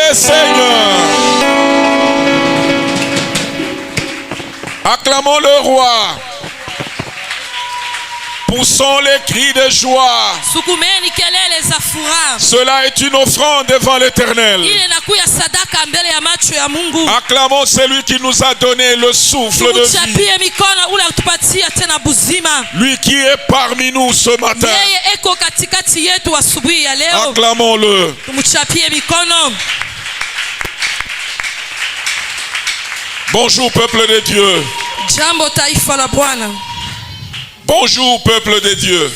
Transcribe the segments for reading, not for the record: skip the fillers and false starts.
le Seigneur. Acclamons le roi. Poussons les cris de joie. Sukumeni kelele za furaha. Cela est une offrande devant l'Éternel. Ile inakuwa sadaka mbele ya macho ya Mungu. Acclamons celui qui nous a donné le souffle de vie. Tumchapie mikono ule utupatia tena buzima. Lui qui est parmi nous ce matin. Yeye eko katikati yetu asubuhi ya leo. Acclamons-le. Tumchapie mikono. Bonjour peuple de Dieu. Jambo taifa la Bwana. Bonjour peuple de Dieu.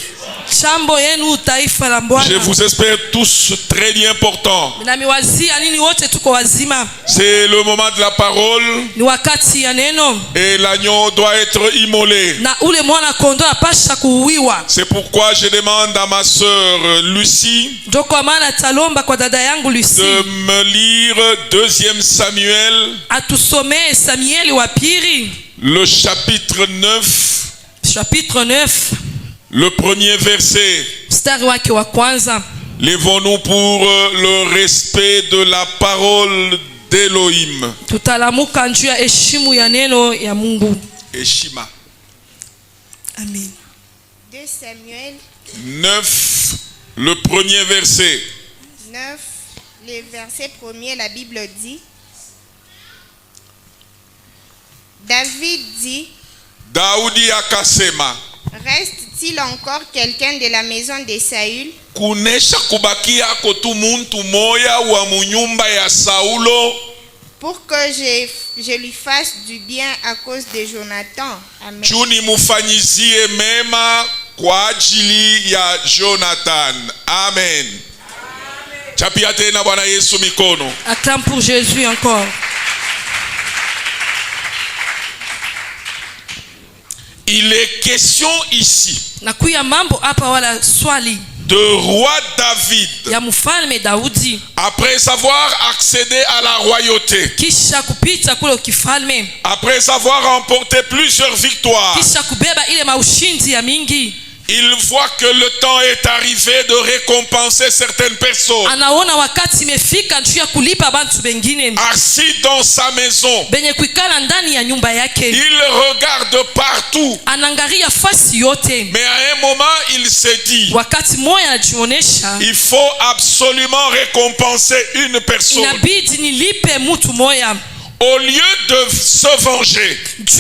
Jambo yenu taifa la Bwana. Je vous espère tous très bien portants. Ninamiwazia nini wote tuko wazima. C'est le moment de la parole. Ni wakati ya neno. Et l'agneau doit être immolé. Na ule mwana kondoo apasha kuuiwa. C'est pourquoi je demande à ma sœur Lucie Ndio kwa maana talomba kwa dada yangu Lucie de me lire 2 Samuel, atusomee Samueli wa pili, le chapitre 9, chapitre 9, le premier verset. mstari wake wa kwanza. Lèvons-nous pour le respect de la parole d'Elohim. Tutalamuka njuu ya heshimu ya neno ya Mungu. Eshima. Amen. 2 Samuel 9, le premier verset. 9, le verset 1er, la Bible dit: David dit, Daudi akasema, reste-t-il encore quelqu'un de la maison de Saül kunesha kubakia kotu muntu moya wa munyumba ya Saulo pour que je lui fasse du bien à cause de Jonathan? Amen. juni mufanyizie mema kwa ajili ya Jonathan. Amen. Chapia tena Bwana Yesu mikono. Acclame pour Jésus encore. Il est question ici Nakuya mambo hapa wala swali de roi David ya mfalme Daudi après avoir accédé à la royauté, kisha kupita kule ukifalme, après avoir remporté plusieurs victoires. kisha kubeba ile maushindi ya mingi. Il voit que le temps est arrivé de récompenser certaines personnes. Anaona wakati imefika njuu ya kulipa bantu bengine Assis dans sa maison, benye kuikala ndani ya nyumba yake. il regarde partout. Anangalia fasi yote. Mais à un moment, il se dit, Wakati moya anajionesha il faut absolument récompenser une personne. inabidi nilipe mtu moya. Au lieu de se venger,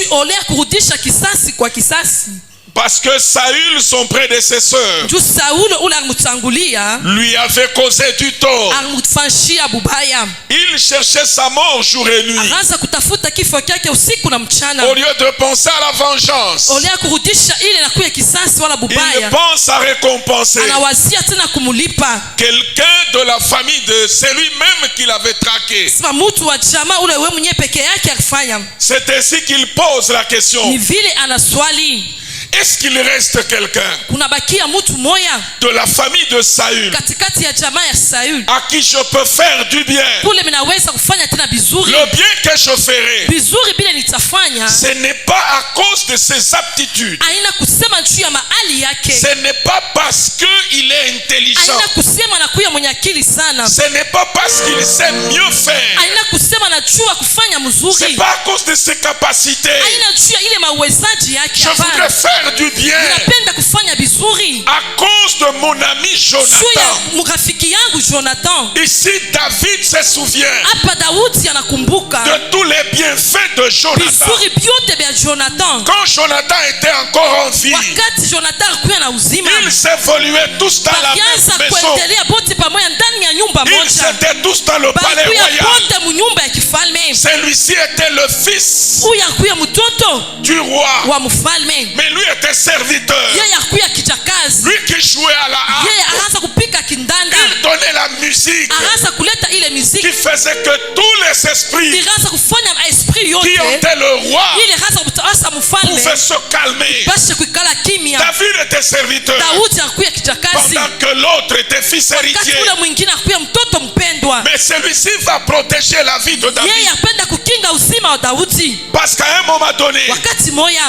Ole ya kurudisha kisasi kwa kisasi. parce que Saül, son prédécesseur, Juu Saulo ule alimtangulia lui avait causé du tort. alimfanshia bubaya. Il cherchait sa mort jour et nuit. Akaanza kutafuta kifo kyake usiku na mchana. Au lieu de penser à la vengeance, Ole ya kurudisha ile na kuya kisasi wala il bubaya. pense à récompenser Anawazia tena kumulipa. quelqu'un de la famille de celui même qu'il avait traqué. Sima mtu wa jamaa ule wewe mwenyewe peke yake akifanya. C'est ainsi qu'il pose la question. Ni vile anaswali. Est-ce qu'il reste quelqu'un Kunabakia mtu moya de la famille de Saül katikati ya jamaa ya Saül à qui je peux faire du bien? kule minaweza kufanya tena bizuri. Le bien que je ferai, Bizuri bila nitafanya. ce n'est pas à cause de ses aptitudes. Aina kusema juu ya mahali yake. Ce n'est pas parce qu'il est intelligent. Aina kusema nakuya mwenye akili sana. Ce n'est pas parce qu'il sait mieux faire. Aina kusema najua kufanya C'est mzuri. pas à cause de ses capacités. Aina juu ya ile mawezaji yake. Je voudrais Hapana. faire du bien Ninapenda kufanya bizuri. à cause de mon ami Juu ya Jonathan. mrafiki yangu Jonathan. Ici, David se souvient Hapa Daudi anakumbuka de tous les bienfaits de Jonathan. bizuri vyote vya Jonathan. Quand Jonathan était encore en vie, Wakati Jonathan alikuwa na uzima, ils évoluaient tous dans la walianza même maison. kuendelea bote pamoja ndani ya nyumba Ils moja. étaient tous dans le palais Balikuya royal. bote munyumba ya kifalme. Celui-ci était le fils Huyu akuya mtoto du roi, wa mfalme. mais lui était serviteur. Yeye akuya kijakazi. Lui qui jouait à la Yeye harpe, akaanza kupika kindanda. il donnait la musique Akaanza kuleta ile qui muziki. faisait que tous les esprits Ikaanza kufanya esprit qui yote. hantaient le roi Ile akaanza kutawasa mfalme. pouvaient se calmer. Basi kuikala kimya. David était serviteur Daudi akuya kijakazi. pendant que l'autre était fils Wakati héritier. ule mwingine akuya mtoto mpendwa. Mais celui-ci va protéger la vie de yeye David. apenda kukinga uzima wa Daudi. Parce qu'à un moment donné, Wakati moya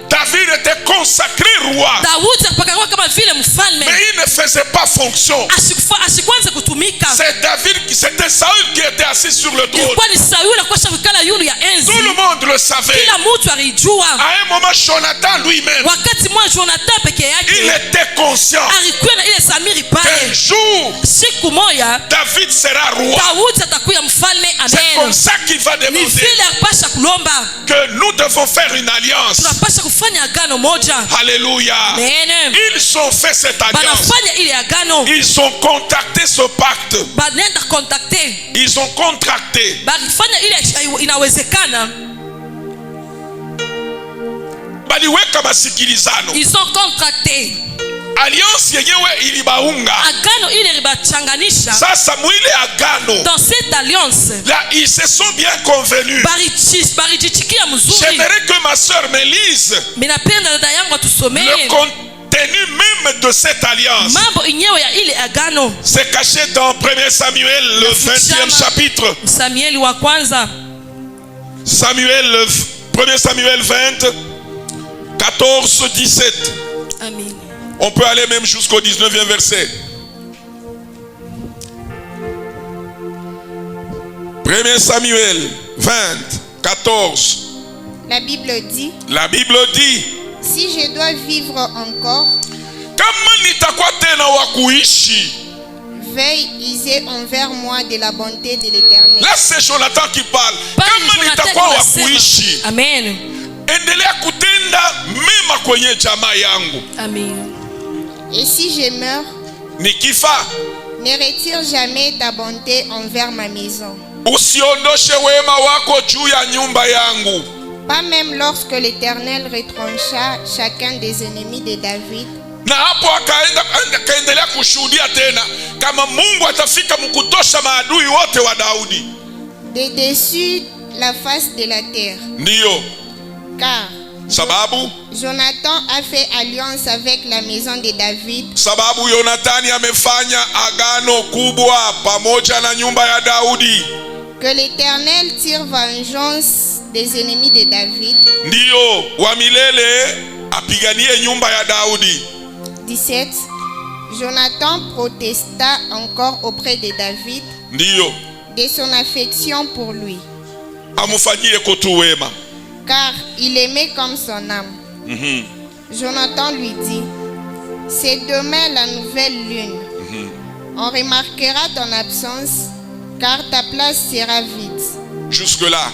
David était consacré roi. Daudi akapakaliwa kama vile mfalme, Mais il ne faisait pas fonction. ashikwanza kutumika. C'était Saül qui était assis sur le trône. Ilikuwa ni Sauli akosha kukala yulu ya enzi. Tout le monde le savait. Kila mtu alijua. À un moment, Jonathan lui-même, Wakati mwa Jonathan peke il yake était conscient alikuwa na ile zamiri qu'un pale, jour, siku moya David sera roi. Daudi atakuwa mfalme. C'est comme Amen. ça qu'il va Ni demander vile apasha kulomba, que nous devons faire une alliance. tunapasha kufanya agano moja. Alléluia. Amen. Ils ont fait cette alliance. Banafanya ile agano, Ils ont contacté ce pacte. banenda kontakte, Ils ont contracté. bakifanya ile inawezekana, Baliweka masikilizano. ils ont contracté Alliance yenyewe ilibaunga. agano ile libachanganisha. Sasa mwile agano. Dans cette alliance Là, ils se sont bien convenus. barijichikia mzuri. J'aimerais que ma soeur me lise Minapenda dada yangu atusomee le contenu même de cette alliance. mambo inyewe ya ile agano. C'est caché dans 1 Samuel, le 20e chapitre. Samueli wa kwanza, Samuel, 1 Samuel 20, 14, 17. amen. On peut aller même jusqu'au 19e verset. 1 Samuel 20, 14. La Bible dit, La Bible dit, si je dois vivre encore, kama nitakuwa tena wa kuishi. veille user envers moi de la bonté de l'Éternel. Là c'est Jonathan qui parle. Pale Kama Jonathan nitakuwa wa anasema, kuishi, amen, endelea kutenda mema kwenye jamaa yangu. amen. Et si je meurs, Nikifa, ne retire jamais ta bonté envers ma maison. usiondoshe wema wako juu ya nyumba yangu. Pas même lorsque l'Éternel retrancha chacun des ennemis de David. Na hapo akaendelea kushuhudia tena kama Mungu atafika mkutosha maadui wote wa Daudi. De dessus la face de la terre. Ndiyo Car sababu Jonathan a fait alliance avec la maison de David. sababu Yonathani amefanya agano kubwa pamoja na nyumba ya Daudi. Que l'Éternel tire vengeance des ennemis de David. Ndiyo wa milele apiganie nyumba ya Daudi. 17. Jonathan protesta encore auprès de David Ndiyo de son affection pour lui, amufanyie kutu wema. car il aimait comme son âme. Jonathan lui dit, c'est demain la nouvelle lune. On remarquera ton absence, car ta place sera vide. Jusque là.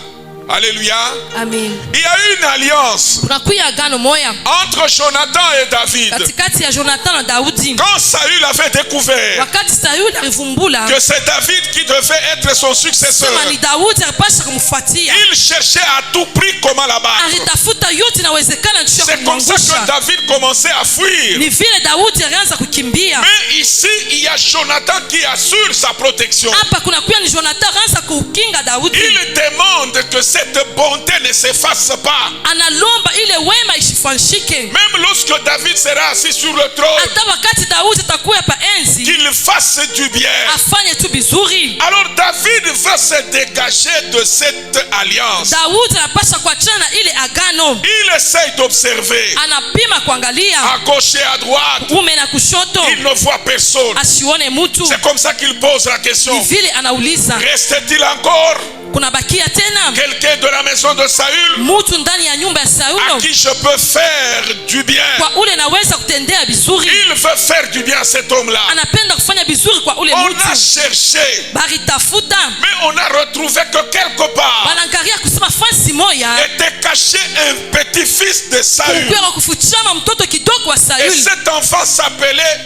Alléluia. Amen. Il y a eu une alliance Kunakuya agano moya entre Jonathan et David. katikati ya Jonathan na Daudi. Quand Saül avait découvert Wakati Sauli alivumbula que c'est David qui devait être son successeur, sema ni Daudi alipasha kumfuatia, il cherchait à tout prix comment l'abattre. alitafuta yote inawezekana juu ya C'est comme ça que kumwangusha. David commençait à fuir. Ni vile Daudi alianza kukimbia. Mais ici, il y a Jonathan qui assure sa protection. Hapa kunakuya ni Jonathan alianza kukinga Daudi. Il demande que cette bonté ne s'efface pas. Analomba ile wema isifanshike. Même lorsque David sera assis sur le trône, Hata wakati Daudi atakuwa pa enzi, qu'il fasse du bien. afanye tu bizuri. Alors David veut se dégager de cette alliance. Daudi anapasha kuachana na ile agano. Il essaye d'observer Anapima kuangalia à gauche et à droite. kume na kushoto, Il ne voit personne. asione mutu. C'est comme ça qu'il pose la question. Ni vile anauliza Reste-t-il encore kuna bakia tena quelqu'un de la maison de Saül mutu ndani ya nyumba ya à Saulo qui je peux faire du bien? kwa ule naweza kutendea bizuri? Il veut faire du bien à cet homme-là. Anapenda kufanya bizuri kwa ule On mutu. a cherché, Baritafuta mais on a retrouvé que quelque part banangaria kusema fasi moya était caché un petit-fils de Saül. kulikuwa kufuchama mtoto kidogo wa Et Sauli, cet enfant s'appelait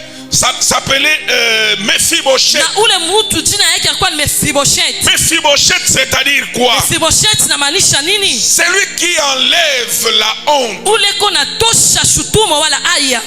Mephibosheth. na ule mutu jina yake alikuwa ni Mephibosheth. Mephibosheth, c'est-à-dire quoi? Mephibosheth inamaanisha nini? Celui qui enlève la honte. Ule kona tosha shutumo wala aya,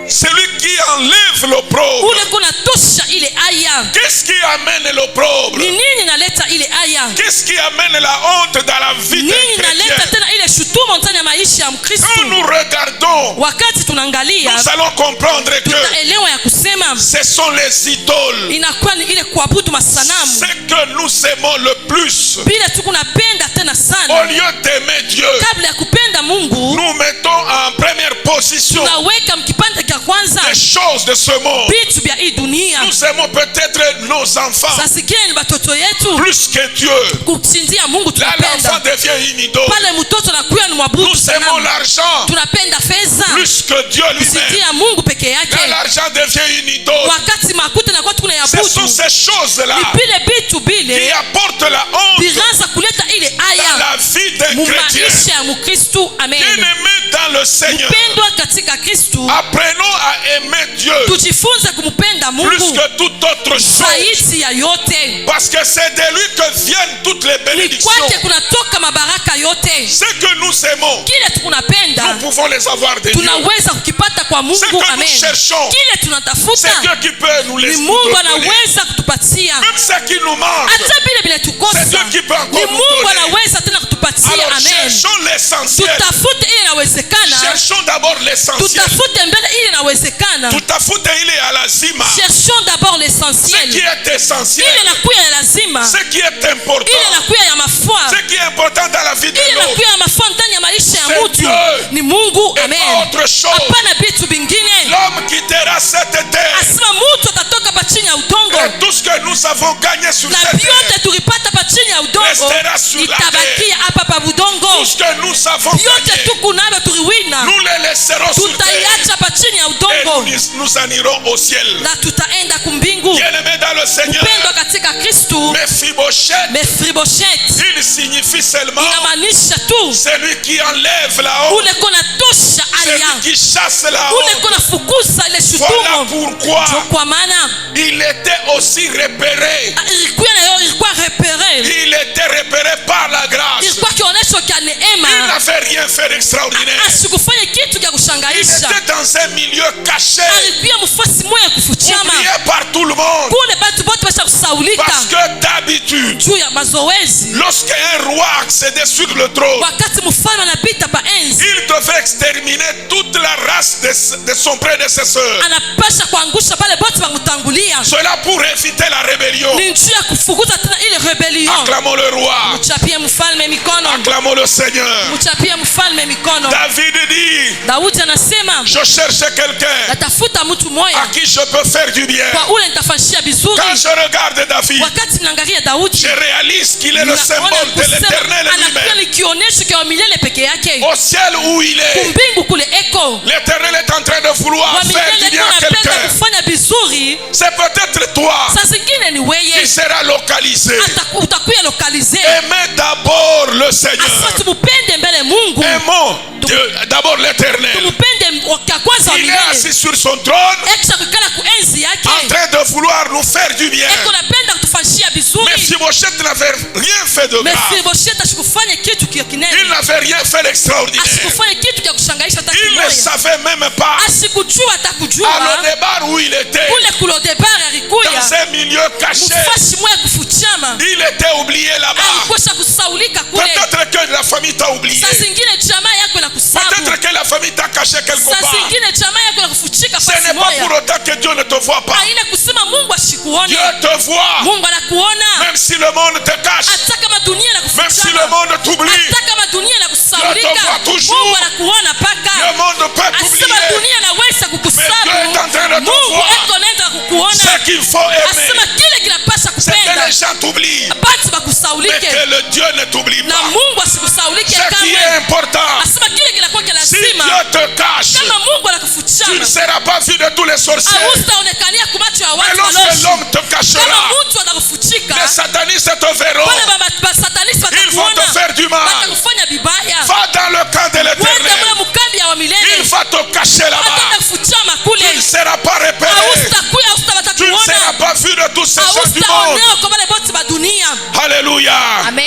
Celui qui enlève l'opprobre. ule kona tosha ile aya. Qu'est-ce qui amène l'opprobre? Ni nini naleta ile aya? Qu'est-ce qui amène la honte dans la vie d'un Nini naleta chrétien? tena ile shutumu ndani ya maisha ya Mkristo. Quand nous regardons, Wakati tunaangalia, nous allons comprendre que tutaelewa ya kusema ce sont les idoles. inakuwa ni ile kuabudu masanamu. Ce que nous aimons le plus. Bila tu kunapenda tena Au sana, lieu d'aimer Dieu, kabla ya kupenda Mungu, nous mettons en première position tunaweka mkipande cha kwanza les choses de ce monde. vitu vya hii dunia. Nous aimons peut-être nos enfants Sasa sikile ni batoto yetu plus que Dieu. kusinzia Mungu Là, l'enfant tunapenda. devient une idole. Pale mtoto anakuwa ni mwabudu Nous aimons sanamu. l'argent Tunapenda fedha plus que Dieu lui-même. kusinzia Mungu peke Là, yake. l'argent devient une idole. Wakati makuta na kwa Ce sont tunayabudu, ces choses-là ni vile vitu qui vile apportent la honte vinaanza kuleta ile dans aya la vie d'un mu chrétien. maisha ya Mkristu. Amen. Bien-aimés dans le Seigneur, Mpendwa katika Kristu, apprenons à aimer Dieu tujifunze kumpenda plus Mungu que toute autre chose. zaidi ya yote. Parce que c'est de lui que viennent toutes les Ni bénédictions. kwake kunatoka mabaraka yote. Ce que nous aimons, Kile tunapenda nous pouvons les avoir de Dieu. tunaweza kukipata kwa Ce Mungu. que nous Amen. cherchons, Kile c'est tunatafuta Dieu qui peut nous ni les Mungu donner. anaweza kutupatia. Même ce qui nous manque, Hata vile vile c'est tukosa Dieu qui peut ni encore nous Mungu donner. anaweza tena kutupatia. Alors Amen. cherchons l'essentiel. Tutafute ile inawezekana, Cherchons d'abord l'essentiel. tutafute mbele ile inawezekana. Tutafute ile ya lazima. Cherchons d'abord Ce qui l'essentiel. est essentiel. Ile inakuya ya lazima, Ce qui est important. ile inakuya ya mafua, Ce qui est important dans la vie de ile l'autre. inakuya ya mafua ndani ya maisha ya C'est mtu Dieu. ni Mungu. Et Amen. pas autre chose. Hapana vitu vingine. L'homme quittera cette terre. Asema mtu atatoka pa chini ya udongo Et tout ce que nous avons gagné sur na cette terre, vyote tulipata pa chini ya udongo restera sur la itabakia hapa pa budongo. tout ce que nous avons Vyote gagné, tuku navyo tuliwina, nous les laisserons sur terre. tutaiacha pa chini ya Et udongo nous en irons au ciel. na tutaenda kumbingu. Bien-aimés dans le Seigneur, Mpendwa katika Kristu, Mephibosheth, Mefribosheth il signifie seulement inamaanisha tu celui qui enlève la honte, ule kona tosha celui aya, qui chasse la ule honte. kona fukuza ile Voilà shutumu. pourquoi Ndio kwa maana il était aussi repéré. ilikuwa nayo, ilikuwa repere, Il était repéré par la grâce. ilikuwa kionyesho cha Il neema. n'avait rien fait d'extraordinaire. Asikufanya kitu cha Il kushangaisha, était dans un milieu caché, alikuwa mfasi moya kufuchama oublié par tout le monde. kule, batu bote basha kusaulika Parce que d'habitude, juu ya mazoezi. lorsqu'un roi accédait sur le trône, Wakati mfalme anapita pa enzi, il devait exterminer toute la race de son prédécesseur. anapasha kuangusha pale bote bamutangulia. Cela pour éviter la rébellion. Ni njia ya kufukuza tena ile rebellion. Acclamons le roi. Mchapie mfalme mikono, Acclamons le Seigneur. mchapie mfalme mikono. David dit, Daudi anasema je cherche quelqu'un natafuta mtu à moya qui je peux faire du bien. kwa ule nitafanyishia vizuri. Quand je regarde David, Wakati mnaangalia Daudi, je réalise qu'il est le naona symbole de kusema l'éternel anakuwa lui-même. ni kionyesho kwa milele peke yake. Au ciel où il est, Kumbingu kule eko l'éternel est en train de vouloir wa faire du milele bien à kunapenda quelqu'un. kufanya vizuri. C'est peut-être toi Saa zingine ni qui weye sera localisé. utakuya lokalize. Aimez d'abord le Asema Seigneur. tumupende mbele Mungu, Aimons Dieu, d'abord l'éternel. tumupende kwa kwanza wa Il est milele. assis sur son trône Ekisha kukala kuenzi en yake, train de vouloir nous faire du bien. eko napenda kutufanyishia Mais vizuri. Mephibosheth n'avait rien fait de grave. Mefiboshet ashikufanya kitu kia Il kinene, n'avait rien fait d'extraordinaire. ashikufanya kitu kia kushangaisha hata Il ne kimoya, savait même pas asikujua hata à kujua l'Odebar où il était, kule kulodebara alikuya dans un milieu caché. mfashi moya kufuchama, Il était oublié là-bas. alikwesha kusaulika kule. Peut-être que la famille t'a oublié. Saa zingine jamaa yako na kusabu, Peut-être que la famille t'a caché quelque saa part. zingine jamaa yako na kufuchika Ce fasi n'est pas pour moya. autant que Dieu ne te voit pas. Haina kusema Mungu ashikuone, Dieu te voit. Mungu anakuona. Même si le monde te cache. Hata kama dunia na Même si le kufuchama, monde t'oublie. hata kama dunia na Dieu kusaulika, te voit toujours. Mungu anakuona Le paka. monde peut Asema t'oublier. dunia naweza Mais kukusabu, Dieu est en train de te Mungu voir. eko nenda kukuona. Ce qu'il faut Asema aimer, kile kinapasha c'est que kupenda les gens t'oublient. batu Mais bakusaulike que le Dieu ne t'oublie na pas. Mungu asikusaulike Ce qui est kamwe. important, Asema kile kinakuwa kia si lazima, Dieu te cache, kama Mungu tu ne anakufuchama seras pas vu de tous les sorciers. hautaonekania kumacho ya Mais watu lorsque waloshi. l'homme te Kama cachera, mtu atakufuchika, les satanistes te verront. wale basatanisi Ils vont te watakuona, faire du mal. watakufanya vibaya. Va dans le camp de Wende l'éternel. mule mkambi ya wa Il milele, va te cacher là-bas. watakufuchama Tu kule. ne seras pas repéré. Hautakuya, Tu ne seras hautakuona, pas vu de tous ces gens du monde. hautaonewa kwa wale bote ba dunia. Alléluia. Amen.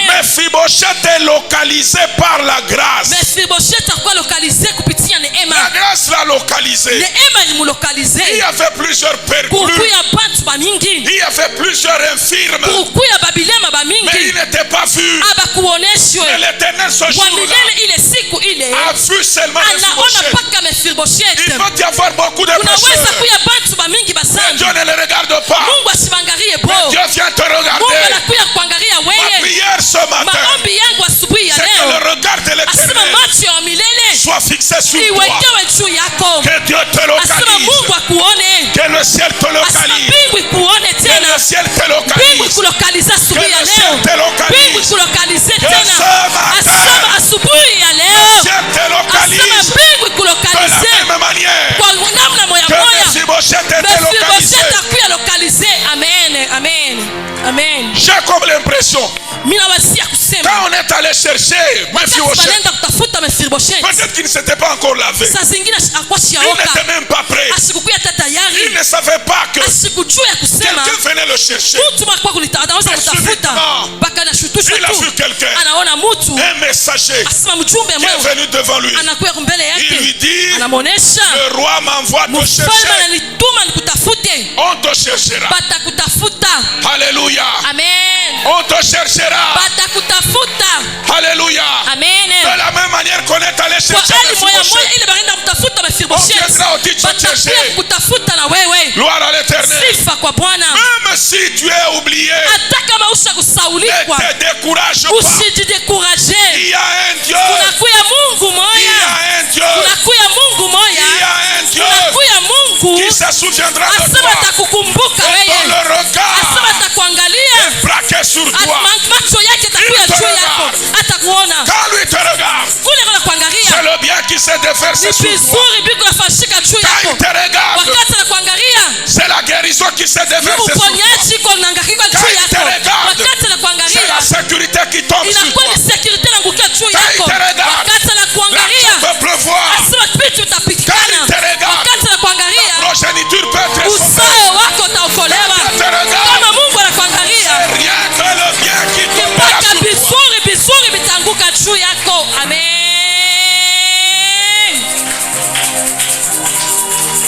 Mephibosheth est localisé par la grâce. Mefiboshet akuwa lokalize kupitia La neema. grâce l'a localisé. Neema Il y ilimulokalize avait plusieurs perclus. kukuya bantu bamingi, Il y avait plusieurs infirmes. kukuya babilema Mais il bamingi, n'était pas vu. abakuoneshwe Mais l'Éternel ce wa jour-là milele ile siku ile a vu seulement anaona Mephibosheth. mpaka Mefiboshet. Il va y avoir beaucoup de Unaweza pécheurs. kuya bantu bamingi Mais basangi Dieu ne les regarde pas. Mungu asibangarie bo. Dieu vient te Mungu regarder. anakuya kuangalia Ma weye. prière ce matin, Maombi yangu asubuhi ya c'est que leo le regard de asema l'Éternel macho ya milele soit fixé sur toi. iwekewe juu yako. Que Dieu te Asema localise. Mungu akuone, Que le ciel te asema localise. mbingu ikuone Que tena, le ciel te mbingu localise. ikulokalize asubuhi ya Que le leo, ciel te localise. mbingu ikulokalize Que tena. ce matin, Asema asubuhi ya le leo, ciel te asema localise. mbingu De ikulokalize la même manière kwa namna moya que moya. Mephibosheth était localisé. Mefiboshet akuya lokalize. Amen, amen, amen. J'ai comme l'impression, Mina wasia kusema quand on est allé chercher Mephibosheth, wanaenda kutafuta Mefiboshet, peut-être qu'il ne s'était pas encore lavé. saa zingine akuwa Il shiaoka, n'était même pas prêt. asikukuya hata Il tayari, ne savait pas que asikujua ya kusema quelqu'un venait le chercher. mtu mwakuwa anaweza Mais kutafuta subitement, mpaka anashutushwa il a vu tu, quelqu'un, anaona mtu un messager asema mjumbe qui est mwema venu devant lui. anakuya mbele Il lui yake, dit, anamwonesha le roi m'envoie te mfalme chercher. ananituma nikutafute, On te cherchera. batakutafuta. Alléluia. Amen, On te cherchera. batakutafuta. Alléluia. Amen. De la même manière qu'on est allé Kwa chercher hali moya moya Mephibosheth, ile banaenda kutafuta on Mefiboshet, viendra aussi te batakuya chercher. kutafuta na wewe. Gloire à l'Éternel. Sifa kwa Bwana. Même si tu es oublié, Hata kama usha ne kusaulikwa, te décourage pas. usijidekuraje. Il y a un Dieu. Kunakuya Mungu Il y moya, a un Dieu. kunakuya Mungu Il y moya, a un Dieu kunakuya Mungu qui se souviendra de asema toi. atakukumbuka Et wewe, dont le regard asema atakuangalia, est braqué sur toi. macho yake atakuya Il te juu yako, regarde. atakuona Quand lui te regarde, kule kuna c'est kuangalia. le bien qui se déverse Ni sur toi. vizuri biko nafashika juu Quand yako, il te regarde, wakati anakuangalia c'est la guérison qui se déverse sur toi. uponyaji iko nangakika juu Quand il yako, te regarde, wakati c'est anakuangalia la sécurité qui tombe sur inakuwa toi. ni security naangukia juu Quand il yako, te regarde, wakati là, anakuangalia tu peux pleuvoir. asema vitu utapitikana, Quand il te regarde, wakati anakuangalia Progéniture peut être sauvée. uzao wako utaokolewa. Quand il te regarde, Kama Mungu anakuangalia rien que le bien qui tombera mpaka sur toi. vizuri vizuri vitaanguka juu yako. Amen.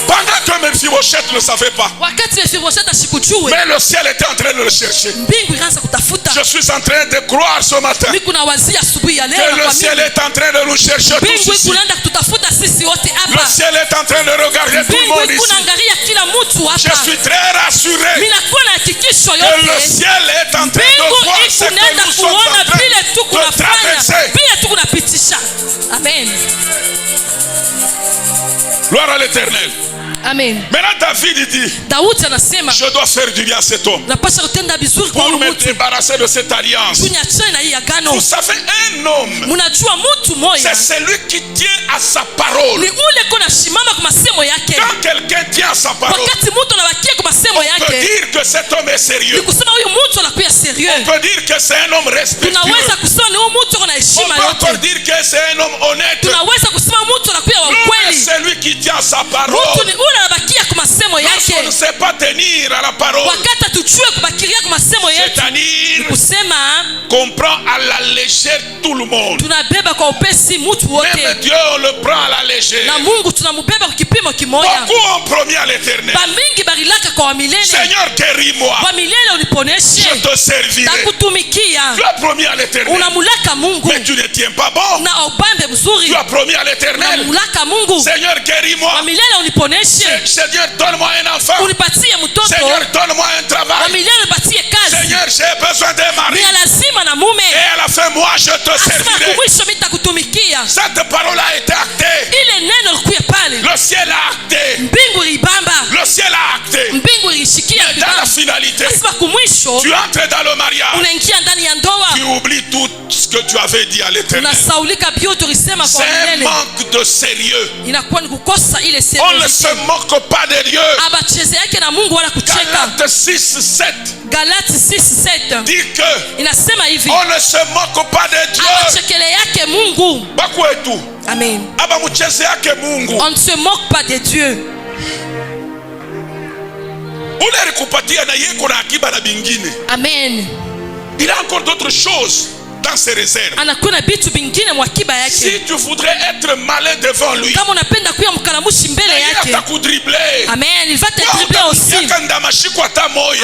Pendant que Mephibosheth ne savait pas, Wakati Mefiboshet asikujue, mais le ciel était en train de le chercher. mbingu ikaanza kutafuta. Je suis en train de croire ce matin Mimi kuna wazia asubuhi ya leo que na le kwa ciel mimi est en train de nous chercher tous mbingu ici. ikunaenda kututafuta sisi wote Le hapa. ciel est en train de regarder tout le Mbingu monde ici. ikunaangalia kila mtu Je hapa. suis très rassuré Mimi nakuwa na hakikisho que le yote ciel est en train de mbingu voir ce que ikunaenda nous sommes kuona en train vile tu de kunafanya, traverser. vile tu kunapitisha. Amen, Gloire à l'Éternel. amen. Maintenant David dit, Daudi anasema je dois faire du bien à cet homme napasha kutenda vizuri kwa pour huyu me mtu, débarrasser de cette alliance. tunyachane na hii agano. Vous savez, un homme, Mnajua mtu moya c'est celui qui tient à sa parole. ni ule ko nasimama kwa masemo yake. Quand quelqu'un tient à sa parole, Wakati mtu anabakia kwa masemo on peut yake, dire que cet homme est ni sérieux. kusema huyu mtu anakuwa On serieux. peut dire que c'est un homme respectueux. Tunaweza kusema ni huyu mtu ana On heshima peut encore yote. dire que c'est un homme honnête. Tunaweza kusema mtu anakuwa wa L'homme est ukweli. celui qui tient à sa Mtu parole. ni ule anabakia kwa masemo Lorsqu'on ne yake. sait pas tenir à la parole, Wakati atujue kubakiria kwa masemo yetu, c'est-à-dire kusema qu'on prend à la légère tout le monde. tunabeba kwa upesi mtu Même wote, Dieu, on le prend à la légère. na Mungu tunamubeba kwa kipimo kimoja. Beaucoup ont promis à l'Éternel, Bamingi barilaka kwa wamilele, Seigneur, guéris-moi, wamilele uniponeshe, je te servirai. takutumikia. Tu as promis à l'Éternel, Unamulaka Mungu mais tu ne tiens pas bon. na upambe mzuri, Tu as promis à l'Éternel, unamulaka Mungu, Seigneur, guéris-moi. wamilele uniponeshe, Seigneur, donne-moi un enfant. unipatie mtoto, Seigneur, donne-moi un travail. wamilele unipatie kazi, Seigneur, j'ai besoin d'un mari. ni ya lazima na mume. Et à la fin, moi, je te Asema servirai. kumwisho mitakutumikia. Cette parole a été actée. Ile neno likuye pale, Le ciel a acté. mbingu ilibamba, Le ciel a acté. mbingu ilishikia Mais dans la vibamba. finalité, Asema kumwisho tu entres dans le mariage. unaingia ndani ya ndoa, Tu oublies tout ce que tu avais dit à l'Éternel. unasaulika vyote ulisema kwa C'est un milele. manque de sérieux. Inakuwa ni kukosa ile On ne seriosity. se moque pas de Dieu. Abacheze yake na Mungu wala kucheka. Galates 6:7 Galati 6:7 dit que inasema hivi, on ne se moque pas de Dieu. abachekele yake Mungu. Bakwetu Amen. abamucheze yake Mungu. On ne se moque pas de Dieu. Ule alikupatia na yeye kuna akiba na bingine. Amen. Il a encore d'autres choses. dans ses réserves. anakuwa na vitu vingine mwakiba yake. Si tu voudrais être malin devant lui, Kama unapenda kuwa mkalamushi mbele il yake, atakudribler. amen, il va te dribbler aussi.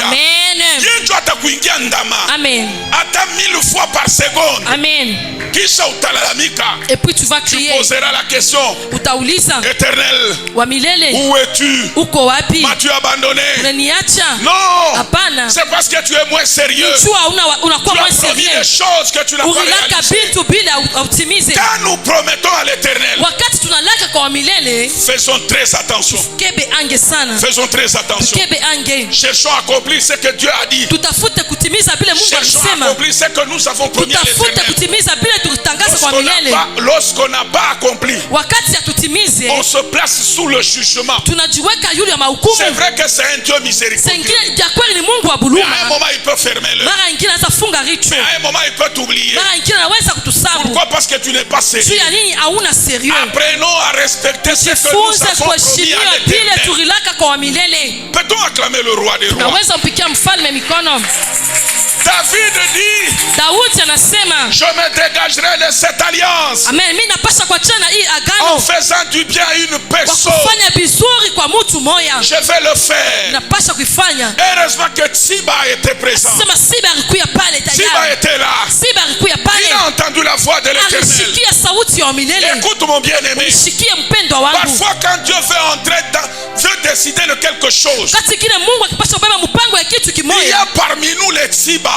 Amen. Yenjo atakuingia ndama Amen. hata 1000 fois par seconde. Amen. Kisha utalalamika. Et puis tu vas Tu crier. poseras la question: Utauliza, Éternel, wa milele, où es-tu? uko wapi? M'as-tu abandonné? Unaniacha? Non, Hapana. c'est parce que tu es moins sérieux. Jua unakuwa Tu moins as promis sérieux. des choses que tu n'as pas Ulilaka réalisées. vitu bila utimize. Quand nous promettons à l'Éternel, Wakati tunalaka kwa wa milele, faisons très attention. kebe ange sana. Faisons très attention. Kebe ange. Cherchons à accomplir ce que Dieu a dit. Tutafute kutimiza vile Mungu Cherchons à alisema. accomplir ce que nous avons promis à Tutafute l'Éternel. kutimiza vile tulitangaza kwa milele. Lorsqu'on n'a pas accompli, Wakati hatutimize, on se place sous le jugement. tunajiweka yule ya mahukumu. C'est vrai que c'est un Dieu miséricordieux. Sengine ya kweli ni Mungu wa Mais à un buluma. moment, il peut fermer l'œil. Mara ingine anaweza funga richo. Mais à un moment, il peut t'oublier. Mara ingine anaweza kutusabu. Pourquoi? Parce que tu n'es pas Juu sérieux. ya nini hauna sérieux? Apprenons à respecter ce que nous Jifunze avons promis kuheshimia à vile l'Éternel. tulilaka kwa wa milele. Peut-on acclamer le roi des rois? Naweza mpikia mfalme mikono. David dit: Daudi anasema, je me dégagerai de cette alliance amen, mimi napasha kuachana hii en agano faisant du bien à une kwa personne. kufanya vizuri kwa mtu moya. Je vais le faire. Napasha kuifanya. Heureusement que Tsiba était présent. Sema Siba alikuya pale Tsiba tayari. était là. Siba alikuya Il pale. a entendu la voix de l'Éternel. Alishikia sauti ya milele. Écoute mon bien-aimé. Nishikie mpendwa wangu. Parfois quand Dieu veut entrer veut décider de quelque chose, Kati kile Mungu akipasha kubeba mpango ya kitu il y kimoja. a parmi nous les Tsiba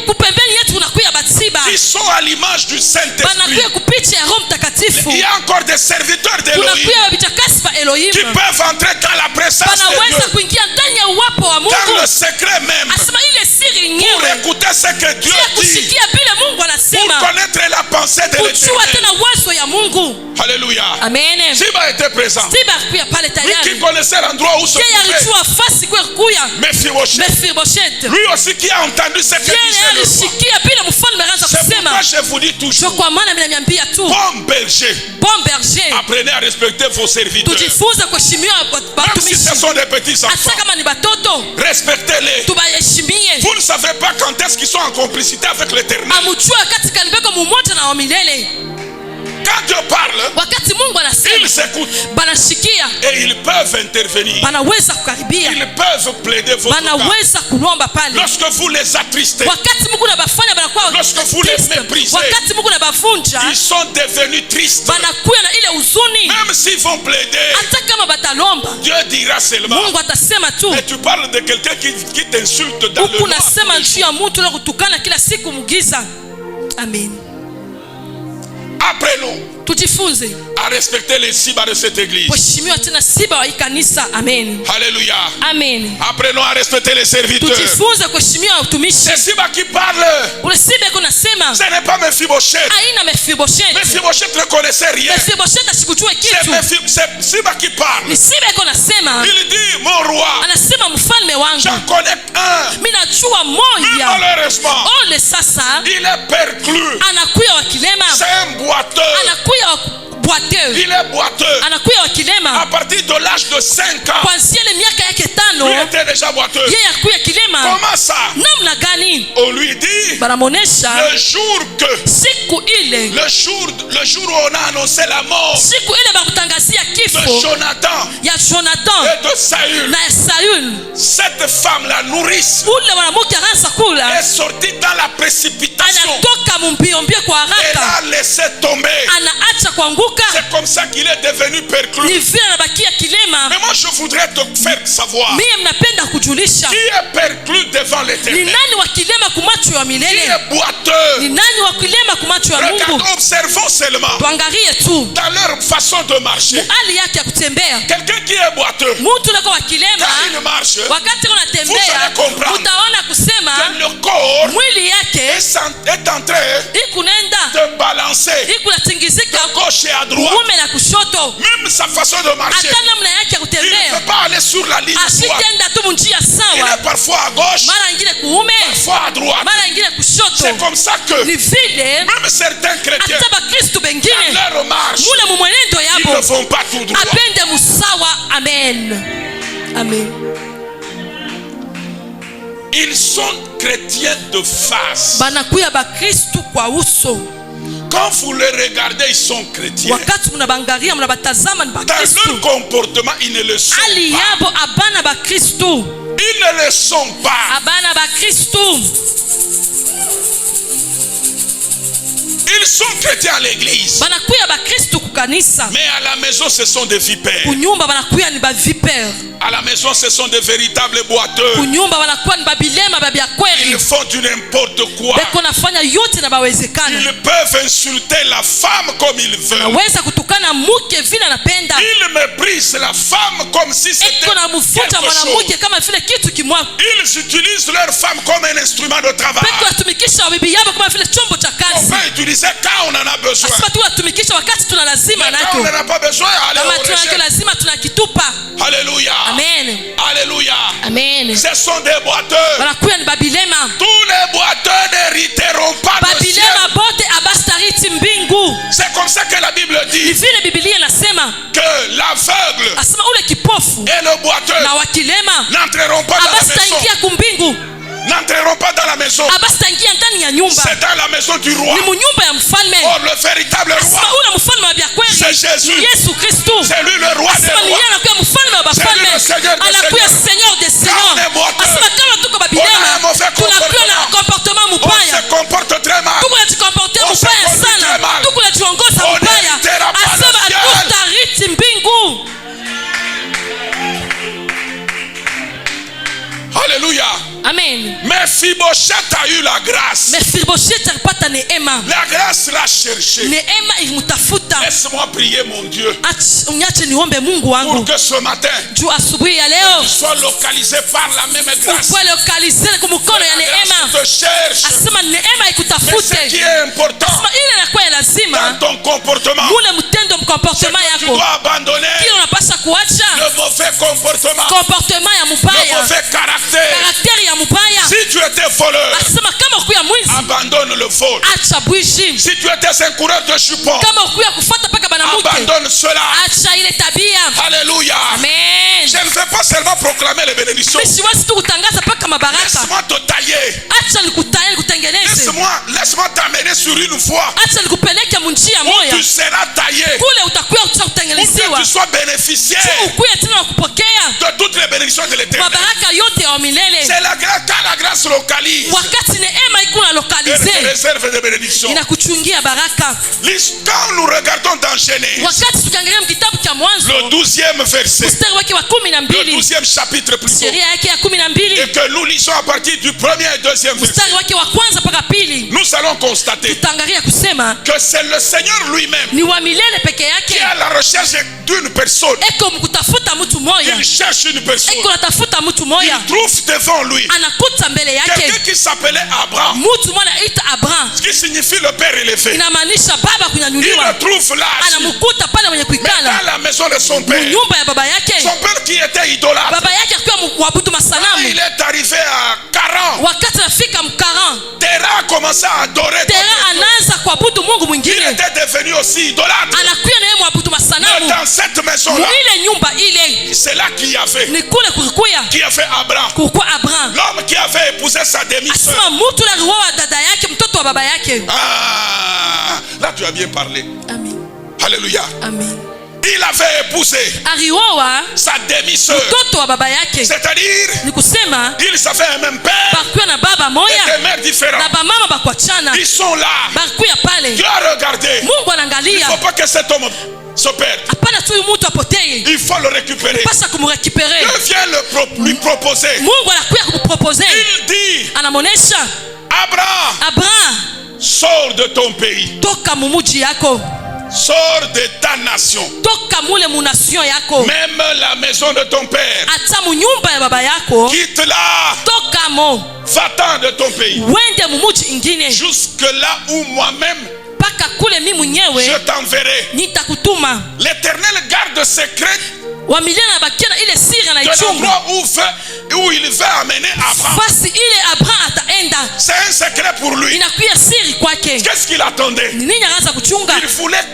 Kupembeni yetu unakuya Batsiba. qui sont à l'image du Saint-Esprit. Banakuya kupicha ya Roho Mtakatifu. Il y a encore des serviteurs d'Élohim Kunakuya wabichakasi ba Elohim. qui peuvent entrer dans la présence de Banaweza Dieu, kuingia ndani ya uwapo wa dans Mungu. le secret même, Asema ile siri pour yenyewe. écouter ce que Dieu Pia dit, kusikia vile Mungu pour anasema. connaître la pensée de Kujua l'Éternel. tena wazo ya Mungu. Alléluia. Amen. Tsiba était présent. Siba alikuya pale Lui qui tayari. connaissait l'endroit où se Yeye trouvait alijua fasi kwa kuya Mephibosheth. Mephibosheth. Lui aussi qui a entendu ce que Yeye disait le roi. alishikia vile mfalme anaanza C'est kusema. pourquoi je vous dis Ndio toujours, kwa maana mimi namiambia tu, bon berger, bon berger, apprenez à respecter vos serviteurs. tujifunze kuheshimia Même si ce watumishi. sont des petits enfants, Hata kama ni batoto, respectez-les. tubaheshimie. Vous ne savez pas quand est-ce qu'ils sont en complicité avec l'Éternel. Amujue wakati kanibeko mumoja na wa milele. Quand Dieu parle, Wakati Mungu anasema, ils écoutent banashikia, et ils peuvent intervenir. banaweza kukaribia, Ils peuvent plaider votre cas. banaweza kulomba pale. Lorsque vous les attristez, Wakati Mungu anabafanya banakuwa lorsque vous les triste. méprisez, Wakati Mungu anabavunja, ils sont devenus tristes. banakuwa na ile huzuni. Même s'ils vont plaider, Hata kama batalomba, Dieu dira seulement. Mungu atasema tu. Mais tu parles de quelqu'un qui t'insulte dans le Huku noir. nasema juu ya mtu na kutukana kila siku mugiza. Amen. Apprenons Tujifunze à respecter les Tsiba de cette église. kuheshimiwa tena Siba wa hii kanisa. Amen. Alléluia. Amen. Apprenons à respecter les serviteurs. Tujifunze kuheshimiwa utumishi. C'est Tsiba qui parle. Ule Siba iko nasema, Ce n'est pas Mephibosheth. aina Mephibosheth. Mephibosheth ne connaissait rien. Mephibosheth asikujua C'est kitu. c'est Tsiba qui parle. Ni Siba iko nasema, Il dit, mon roi, anasema mfalme wangu, j'en connais un. mimi najua Mais moja. malheureusement, Ole sasa il est perclus. anakuya wa kilema, C'est un boiteux. anakuya wa boiteux, Il est boiteux. anakuya wa À kilema. partir de l'âge de 5 ans, Kwanzia ile miaka yake tano, il était déjà boiteux. yeye akuya kilema. Comment ça? Namna gani? On lui dit, Banamonesha le jour siku ile, le jour où on a annoncé la mort siku ile bakutangazia de kifo Jonathan ya Jonathan et de Saül, na ya Saül, cette femme, la nourrice, ule mwanamke anaanza kula, est sortie dans la précipitation. anatoka mumbiombio kwa Elle haraka, a laissé tomber. anaacha kuanguka. C'est comme ça qu'il est devenu Ni perclus. vile anabakia kilema. Mais moi, je voudrais te faire savoir Mimi mnapenda kujulisha qui est perclus devant ni l'Éternel. nani wa kilema kumacho ya Qui milele, est boiteux. ni nani wa kilema kumacho ya Mungu. Regardons, observons seulement Tuangalie tu dans leur façon de marcher. hali yake ya kutembea. Quelqu'un qui est boiteux, Mtu nako wa kilema, quand il marche, wakati Vous unatembea allez comprendre. utaona kusema que le corps mwili yake est en train ikunenda de balancer ikunatingizika de gauche et à droite. kuume na kushoto. Même sa façon de marcher, Hata namna yake ya il ne kutembea peut pas aller sur la ligne droite. asikenda tu munjia Il sawa, est parfois à gauche, mara ingine kuume, parfois à droite. mara ingine kushoto. C'est comme ça que Ni vile même certains chrétiens, hata bakristu dans bengine leur marche, mule mumwenendo ils ne yabo vont pas tout droit. apende musawa. Amen. Amen. Ils sont chrétiens de face. banakuya bakristu kwa uso. Quand vous les regardez, ils sont chrétiens. Wakati mnabangalia mnabatazama ni Dans bakristu. leur comportement, ils ne le sont Ali pas. yabo abana bakristu. Ils ne le sont pas. Abana bakristu. Ils sont chrétiens à l'église. Banakuya bakristu kukanisa. Mais à la maison, ce sont des vipères. Kunyumba banakuya ni bavipere. À la maison, ce sont des véritables boiteux. Kunyumba banakuwa ni babilema babya kweli. Ils font du n'importe quoi. Beko nafanya yote na bawezekana. Ils peuvent insulter la femme comme ils veulent. Naweza kutukana mke vile anapenda. Ils méprisent la femme comme si c'était Eko na mfuta quelque mwanamke chose. kama vile kitu kimwa. Ils utilisent leur femme comme un instrument de travail. Beko natumikisha bibi yabo kama vile chombo cha On kazi. peut utiliser quand on en a besoin. Asema tu natumikisha wakati tuna lazima Mais quand on nako. n'en a pas besoin, allez Kama au tunake rejet. lazima tunakitupa. Alléluia. Amen. Alléluia. Amen. Ce sont des boiteux. Wanakuya ni babilema. Tous les boiteux n'hériteront pas le ciel. Babilema bote abastariti mbingu. C'est comme ça que la Bible Ni dit vile Biblia inasema. que l'aveugle Asema ule kipofu et le boiteux na wakilema n'entreront pas dans la maison. abastaingia kumbingu. N'entreront pas dans la maison. Abastaingia ndani ya nyumba. C'est dans la maison du roi. Ni munyumba ya mfalme. Or, le véritable Asema roi, ule mfalme wa biakweli c'est Jésus. ni Yesu Kristu. c'est lui le roi des Asema ni rois. yeye anakuwa mfalme wa bafalme. C'est lui le Seigneur des Anakuwa seigneurs. Seigneur des seigneurs. Quand on est boiteux, Asema kama tuko on a babilema un mauvais tunakuwa na comportement On mubaya. se comporte très mal. Tuko najikomporte On se mubaya conduit très sana. mal. Tuko najiongoza On mubaya. n'héritera pas le Asema ciel. hatutariti mbingu. Alléluia. Amen. Mephibosheth a eu la grâce. Mefiboshethi alipata neema. La grâce l'a cherché. Neema ilimtafuta. Laisse-moi prier mon Dieu Uniache niombe Mungu pour wangu. que ce matin Juu asubuhi ya leo soit localisé par la même grâce. ukuwe lokalize kumkono ya La neema. grâce te cherche. Asema neema Mais ce ikutafute. qui est important Asema ile inakuwa ya dans lazima ton comportement, mule mtendo c'est mkomportement que tu yako. dois abandonner Kile unapasha kuacha le mauvais comportement, comportement ya le mubaya. mauvais caractère. Karakteri ya mubaya. Si tu étais voleur, Asema kama ukuya mwizi abandonne le vol. acha bwishi. Si tu étais un coureur de jupons, Kama ukuya kufuata paka banamuke abandonne cela. acha ile tabia. Alléluia. Amen. Je ne vais pas seulement proclamer les bénédictions. Siwezi tu kutangaza paka mabaraka. Laisse-moi te tailler. Acha nikutengeneze. Laisse-moi t'amener sur une voie Acha nikupeleke munjia où moya. tu seras taillé, Kule utakuwa où que utakutengenezewa. tu sois bénéficiaire Ukuye tena na kupokea de toutes les bénédictions de l'éternel. mabaraka yote ya milele. C'est la grâce, quand la grâce localise, Wakati neema iko na elle te lokalize réserve des bénédictions. inakuchungia baraka. Quand nous regardons dans Genèse, Wakati tukiangalia kitabu cha Mwanzo le 12e verset, mstari wake wa le 12, 12e chapitre plutôt, sheria yake ya 12, et que nous lisons à partir du premier et deuxième verset, mstari wake wa kwanza mpaka pili, nous allons constater tutaangalia kusema que c'est le Seigneur lui-même ni wa milele peke qui est yake. à la recherche d'une personne. Eko mkutafuta mtu moya, Il cherche une personne. eko natafuta mtu moya, Il trouve devant lui anakuta mbele quelqu'un yake qui s'appelait Abraham, mtu mmoja anaitwa Abraham, ce qui signifie le père élevé. inamaanisha baba Il kunyanyuliwa. le trouve là, assis, Anamkuta pale mwenye mais kuikala dans la maison de son père. nyumba ya baba yake. Son père qui était idolâtre. Baba yake akiwa mwabudu Quand masanamu. il est arrivé à 40, Wakati anafika mkaran, Terah a commencé à adorer. Tera anaanza kuabudu Mungu Il mwingine, était devenu aussi idolâtre. anakuya naye mwabudu Mais masanamu. dans cette maison-là, Ile nyumba ile c'est là qu'il y avait, ni kule kulikuya qui a fait Abraham. kulikuwa Abraham. L'homme qui avait épousé sa demi-sœur. Asema mtu aliuawa dada yake, mtoto wa baba yake. Ah, là tu as bien parlé. Amen. Alléluia. Amen. Il avait épousé Aliuawa sa demi-sœur. mtoto wa baba yake, C'est-à-dire, ni kusema ils avaient un même père bakuya na baba et moya des mères différents. na bamama bakuachana, Ils sont là. bakuya pale. Dieu a regardé. Mungu Il ne anaangalia, faut pas que cet homme se perde. hapana tu huyu mtu apotee, Il faut le récupérer. pasa kumrekipere. Dieu vient lui proposer. Mungu anakuya kumupropose, Il dit, anamonesha Abraham, Abraham, sors de ton pays. toka mumuji yako, Sors de ta nation. toka mule munation yako, Même la maison de ton père. ata munyumba ya baba yako, Quitte-la. toka mo Va-t'en de ton pays. wende mumuji ingine, Jusque là où moi-même paka kule mi je mwenyewe t'enverrai. nitakutuma. L'Éternel garde secret wa milioni anabakia na ile siri de anaichunga. l'endroit où il veut amener Abraham. Fasi ile Abraham ataenda C'est un secret pour lui. inakuwa siri kwake. Qu'est-ce qu'il attendait? Ni nini anaanza kuchunga? Il voulait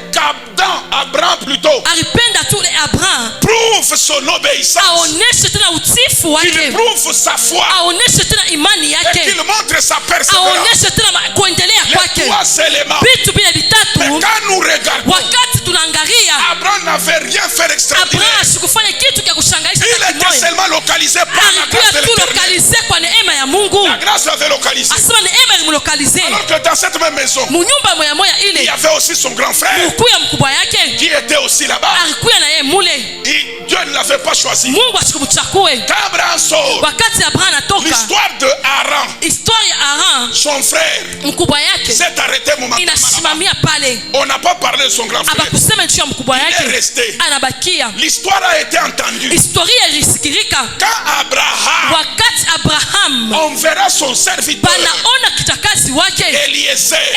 qu'Abraham plutôt Alipenda tu ile Abraham prouve son obéissance, aoneshe tena utifu qu'il wake, prouve sa foi aoneshe tena imani et yake, qu'il montre sa persévérance. aoneshe tena kuendelea Les kwake. 3 éléments. Vitu vile Mais vitatu, quand nous regardons, wakati tunaangalia Abraham n'avait rien fait d'extraordinaire. Abraham sikufanya kitu cha kushangaisha Il hata était kimoja. seulement localisé par la grâce de Alikuwa tu l'Éternel. lokalize kwa neema ya Mungu. La grâce l'avait localisé. Asema neema ilimlokalize. Alors que dans cette même maison, Munyumba moya moya il y ile avait aussi son grand frère mkuu ya mkubwa yake qui était aussi là-bas. alikuwa na yeye mule. Et Dieu ne l'avait pas choisi. Mungu asikumchakue. Quand Abraham sort, Wakati Abraham anatoka, l'histoire de Haran, historia ya Aram son frère, mkubwa yake s'est arrêtée momentanément. inasimamia pale. On n'a pas parlé de son grand frère. Abakusema juu ya mkubwa Il est yake, resté. anabakia. L'histoire a été entendue. Historia ilisikirika Quand Abraham, wakati Abraham on verra son serviteur banaona kitakazi wake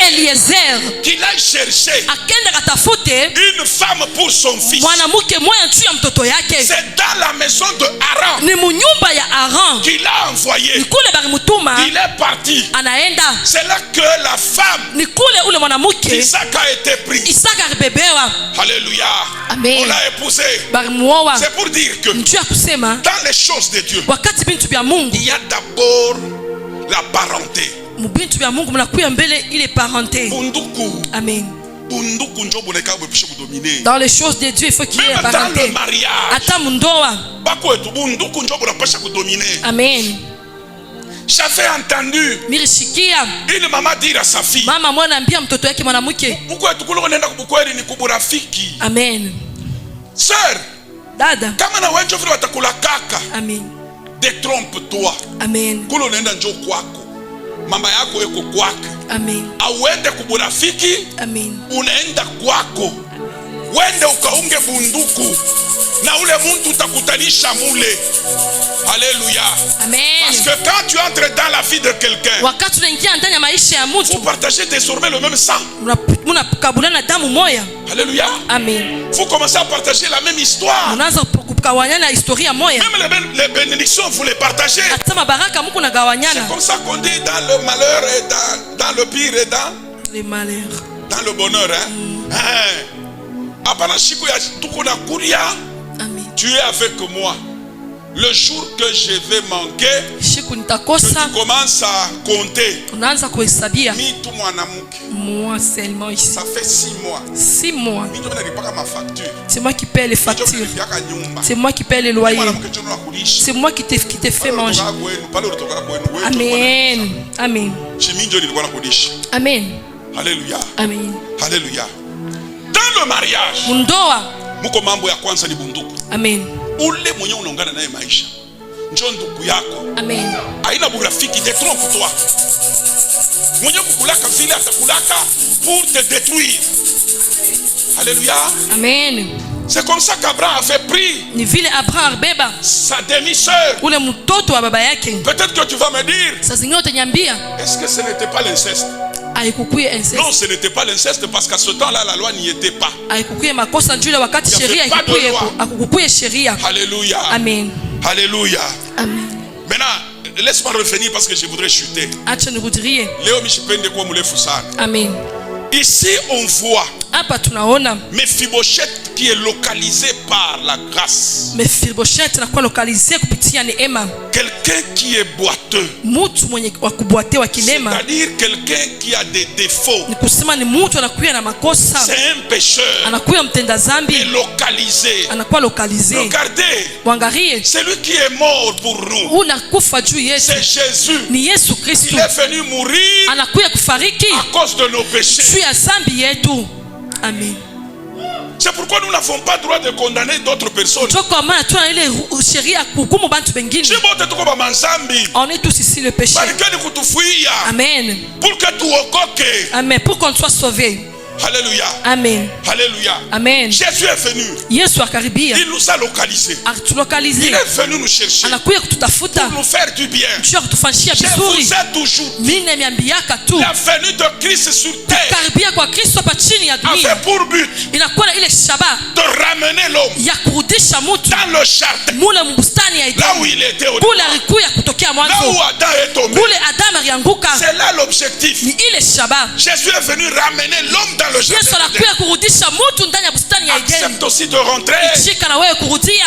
Eliezer qu'il a cherché akenda katafute une femme pour son fils. mwanamke moya juu ya mtoto yake. C'est dans la maison de Haran Ni munyumba ya Aram, qu'il a envoyé. ni kule barimutuma Il est parti. anaenda, C'est là que la femme ni kule ule mwanamke d'Isaac a été prise. Isaka alibebewa. Alléluia. Amen. On l'a épousé. Barimuoa. C'est pour dire que Njuu ya kusema dans les choses de Dieu, wakati bintu vya Mungu, il y a d'abord la parenté. mubintu vya Mungu mnakuya mbele ile parenté. Bunduku. Amen. Bunduku njo boneka bwepishe kudominer. Dans les choses de Dieu, il faut qu'il y ait Même dans parenté. le mariage. Hata mundoa. Bako etu bunduku njo bonapasha kudominer. Amen. J'avais entendu Mirishikia une maman dire à sa fille, mama mwana ambia mtoto yake mwanamke. uko etu kulo nenda kubukweli ni kuburafiki. Amen. Sœur, Dada. kama na wenjo vile watakula kaka, Amen. détrompe-toi. Amen. Kulo nenda njo kwako. Mama yako eko kwako. Amen. Auende kuburafiki, Amen. unaenda kwako. Wende ukaunge bunduku na ule muntu utakutanisha mule. Alléluia. Parce Amen. que quand tu entres dans la vie de quelqu'un, Wakati unaingia ndani ya maisha ya vous mtu, partagez désormais le même sang. mnakabulana damu moya. Alléluia. Amen. Vous commencez à partager la même histoire. Mnaanza kugawanyana historia moya. Même les bénédictions, vous les partagez. Hata mabaraka Mungu C'est nagawanyana. comme ça qu'on dit dans le malheur et dans le pire et Les malheurs. dans le bonheur. Apana shiku ya tuko na kuria, Amen. tu es avec moi. Le jour que je vais manquer, Siku que nitakosa, tu commences à compter. unaanza kuhesabia. Mi tu mwanamke. Moi seulement ici. Ça fait 6 mois. 6 mois. Mi tu nalipaka ma facture. C'est moi qui paie les Mi tu factures. nalipiaka nyumba. C'est moi qui paie les loyers. Mwanamke tu unakulisha. C'est moi qui te fais manger. Pale ulitoka kwenu wewe. Amen. Amen. Chimi ndio nilikuwa nakulisha. Amen. Alléluia. Amen. Alléluia. Dans le mariage, Mundoa. muko mambo ya kwanza ni bunduku. Amen. Ule mwenye unaungana naye maisha njo ndugu yako, Amen. haina burafiki, détrompe toi. Mwenye kukulaka vile atakulaka pour te détruire. Alléluia. Amen. C'est comme ça qu'Abraham avait pris Ni vile Abraham beba sa demi-sœur. ule mtoto wa baba yake. Peut-être que tu vas me dire, Sasa zingine utaniambia est-ce que ce n'était pas l'inceste? haikukuye inceste. Non, ce n'était pas l'inceste parce qu'à ce temps-là, la loi n'y était pas. Haikukuye makosa njule wakati Il y avait sheria pas de haikukuye loi. hakukuye sheria. Alléluia. Amen. Alléluia. Amen. Maintenant, laisse-moi revenir parce que je voudrais chuter. Acha nikudirie. Leo mishipende kwa mulefu sana. Amen. Ici, on voit Hapa tunaona Mephibosheth qui est localisé par la grâce. Mephibosheth anakuwa lokalize kupitia neema. Quelqu'un qui est boiteux. Mtu mwenye wa kubwatea wa kilema. C'est-à-dire quelqu'un qui a des défauts. Ni kusema ni mtu anakuwa na makosa. C'est un pécheur. Anakuwa mtenda zambi. Et localisé. Anakuwa lokalize. Regardez. Wangarie. Celui qui est mort pour nous. Unakufa juu yetu. C'est Jésus. Ni Yesu Kristo. Il est venu mourir anakuya kufariki à cause de nos péchés. juu ya zambi yetu. Amen. C'est pourquoi nous n'avons pas droit de condamner d'autres personnes. Toko maana tuna ile sheria kuhukumu bantu bengine. Chibote tuko ba manzambi. On est tous ici le péché. Barikani kutufuia. Amen. Pour que tu okoke. Amen. Pour qu'on soit sauvé. Alléluia. Amen. Alléluia. Amen. Jésus est venu. Yesu akaribia, Il nous a localisés. alitulokalize, Il est venu nous chercher anakuya pour kututafuta nous faire du bien. juu ya kutufanyishia Je vizuri. vous ai toujours dit, Mimi nimeambiaka tu la venue de Christ sur terre karibia kwa Kristo hapa chini ya a dunia fait pour but inakuwa na ile shaba de ramener l'homme ya kurudisha mtu dans le jardin, mule mbustani ya là où Edeni, il était au kule départ, alikuya kutokea là où mwanzo, Adam est tombé. kule Adamu alianguka. C'est là l'objectif. Ni ile shaba Jésus est venu ramener l'homme dans le Yesu jardin. anakuya kurudisha mtu ndani ya bustani ya Edeni. Accepte aussi de rentrer. Shika na wewe kurudia,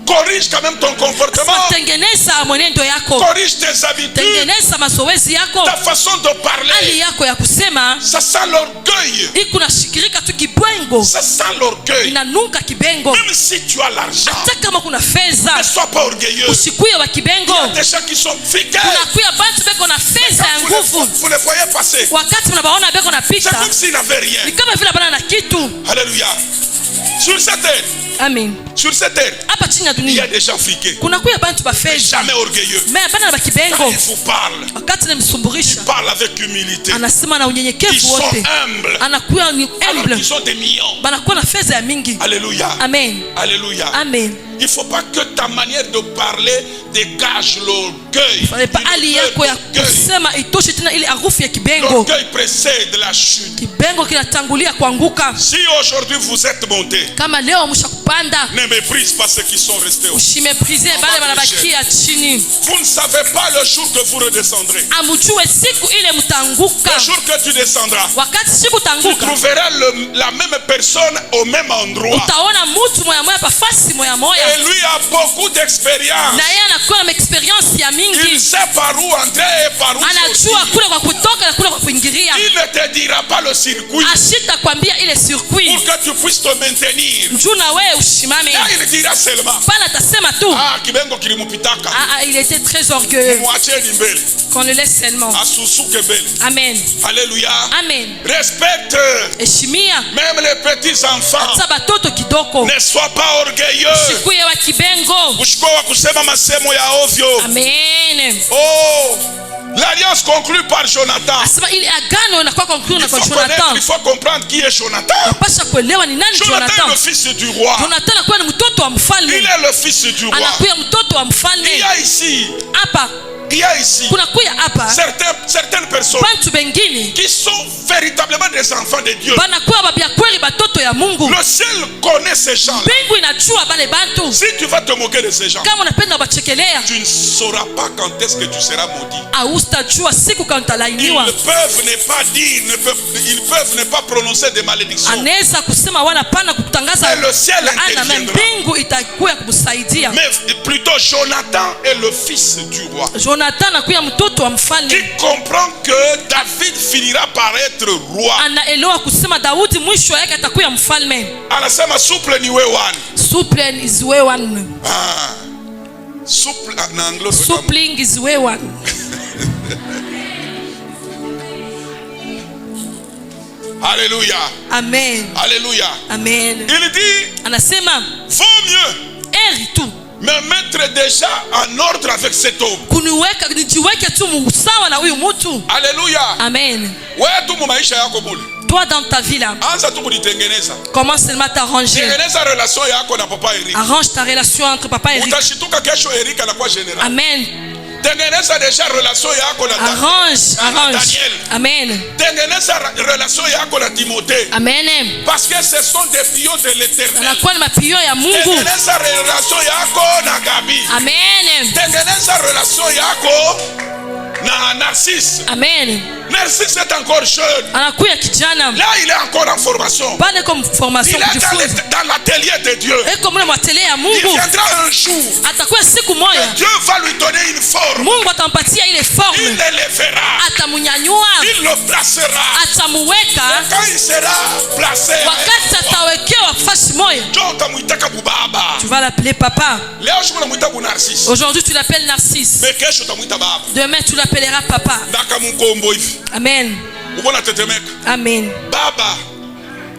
Corrige quand même ton comportement. tengeneza mwenendo yako, Corrige tes habitudes. tengeneza mazoezi yako, Ta façon de hali parler. yako ya kusema Ça sent l'orgueil. iko nashikirika tu kibwengo, Ça sent l'orgueil. inanuka kibengo. Même si tu as l'argent, Hata kama kuna ne fedha, sois pas orgueilleux. usikuye wa Il y kibengo. a des gens qui sont fidèles. Kunakuya bantu beko na fedha ya nguvu, Vous les voyez passer. wakati mnabaona beko na C'est pita comme s'ils n'avaient rien. ni kama vile bana na kitu. Alléluia. Sur cette terre, Amen. sur cette terre, Hapa chini ya il y a dunia des gens friqués, kunakuya bantu ba fedha, jamais orgueilleux. mais bana na Quand kibengo. il vous parle, Wakati namsumburisha parle avec humilité. anasema na Ils unyenyekevu sont wote, humbles. anakuwa ni Alors humble, qu'ils ont des millions. banakuwa na fedha ya mingi. Alléluia. Amen. Alléluia. Amen. Il ne faut pas que ta manière de parler dégage l'orgueil. Fale pa hali yako ya kusema itoshe tena ile harufu ya kibengo. L'orgueil précède la chute. Kibengo kinatangulia kuanguka. Si aujourd'hui vous êtes monté, Kama leo mshakupanda, ne méprise pas ceux qui sont restés au. usimeprize bale banabakia chini. Vous ne savez pas le jour que vous redescendrez. Amujue siku ile mtanguka. Le jour que tu descendras, Wakati siku tu tanguka, trouveras la même personne au même endroit. utaona mtu moya moya pa fasi moya moya, Et lui a beaucoup d'expérience. na yeye anakuwa na experience ya Il mingi, sait par où entrer et par où sortir. anajua kule kwa kutoka na kule kwa kuingilia. Il ne te dira pas le circuit Ashita kwambia ile circuit pour que tu puisses te maintenir. njoo na wewe usimame. Là, il dira seulement, Pale atasema tu ah, kibengo kilimupitaka. il était très orgueilleux, Mwacheni mbele. qu'on le laisse seulement. Asusuke mbele. Amen. Alléluia. Amen. Respecte Heshimia même les petits enfants. hata batoto kidogo, Ne sois pas orgueilleux. sikuye wa kibengo. Usikuwa kusema masemo ya ovyo. Amen. Oh, l'alliance conclue par Jonathan. Asema ile agano inakuwa conclure na Il kwa faut connaître, Jonathan. il faut comprendre qui est Jonathan. Pasha kuelewa ni nani Jonathan est Jonathan. le fils du roi. Jonathan anakuwa ni mtoto wa Il mfalme, est le fils du roi. anakuwa mtoto wa Il y mfalme. a ici, Hapa il y a ici kunakuya hapa certaines personnes bantu bengine qui sont véritablement des enfants de Dieu. banakuwa babia kweli batoto ya Mungu. Le ciel connaît ces gens-là. Mbingu inajua bale bantu. Si tu vas te moquer de ces gens, Kama unapenda bachekelea, tu ne sauras pas quand est-ce que tu seras maudit. austajua siku kama Ils utalainiwa. peuvent ne pas dire, ils peuvent ne pas prononcer des malédictions. Anaweza kusema wala pana kutangaza Mais le ciel laana, na interviendra. mbingu itakuwa kumsaidia. Mais plutôt Jonathan est le fils du roi. Jonathan anakuwa mtoto wa mfalme, Qui comprend que David finira par être roi. anaelewa kusema Daudi mwisho yake atakuwa mfalme. Anasema suple niwe one. Suplen is we one. Ah. Suple na anglo. Supling is we one. Alléluia. Amen. Alléluia. Amen. Il dit, Anasema vaut mieux heri tu me mettre déjà en ordre avec cet homme. kuniweka nijiweke tu sawa na huyu mtu. Alléluia. Amen. Wewe tu mu maisha yako mule. Toi dans ta vie là, Anza tu kujitengeneza. commence seulement à t'arranger. Tengeneza relation yako na papa Eric. Arrange ta relation entre papa et Eric. Utashituka kesho Eric anakuwa general. Amen. Tengeneza deja relation yako na Arrange. Daniel. Amen. Tengeneza relation yako na Timothée. Amen. Parce que ce sont des pions de l'éternel. Anakuwa ni mapio ya Mungu. Tengeneza relation yako na Gabi. Amen. Tengeneza relation yako na Narcisse. Amen. Narcisse est encore jeune. Anakuya kijana. Là, il est encore en formation. Bale comme formation Il est kujifunza. dans l'atelier de Dieu. Eko mule mwatele ya Il Mungu. viendra un jour. Atakuwa siku moja Dieu va lui donner une forme. Mungu atampatia ile Il forme. l'élèvera. Atamunyanyua, Il le placera. atamuweka. Quand il sera placé, Wakati atawekewa fasi moja, Dieu utamwitaka bubaba. tu vas l'appeler papa. Leo shughuli unamuita Narcisse. Aujourd'hui tu l'appelles Narcisse. Mais kesho utamuita baba. Demain tu l'appelleras papa. Ndaka mkombo hivi. Amen. Uko na tetemeka. Amen. Baba.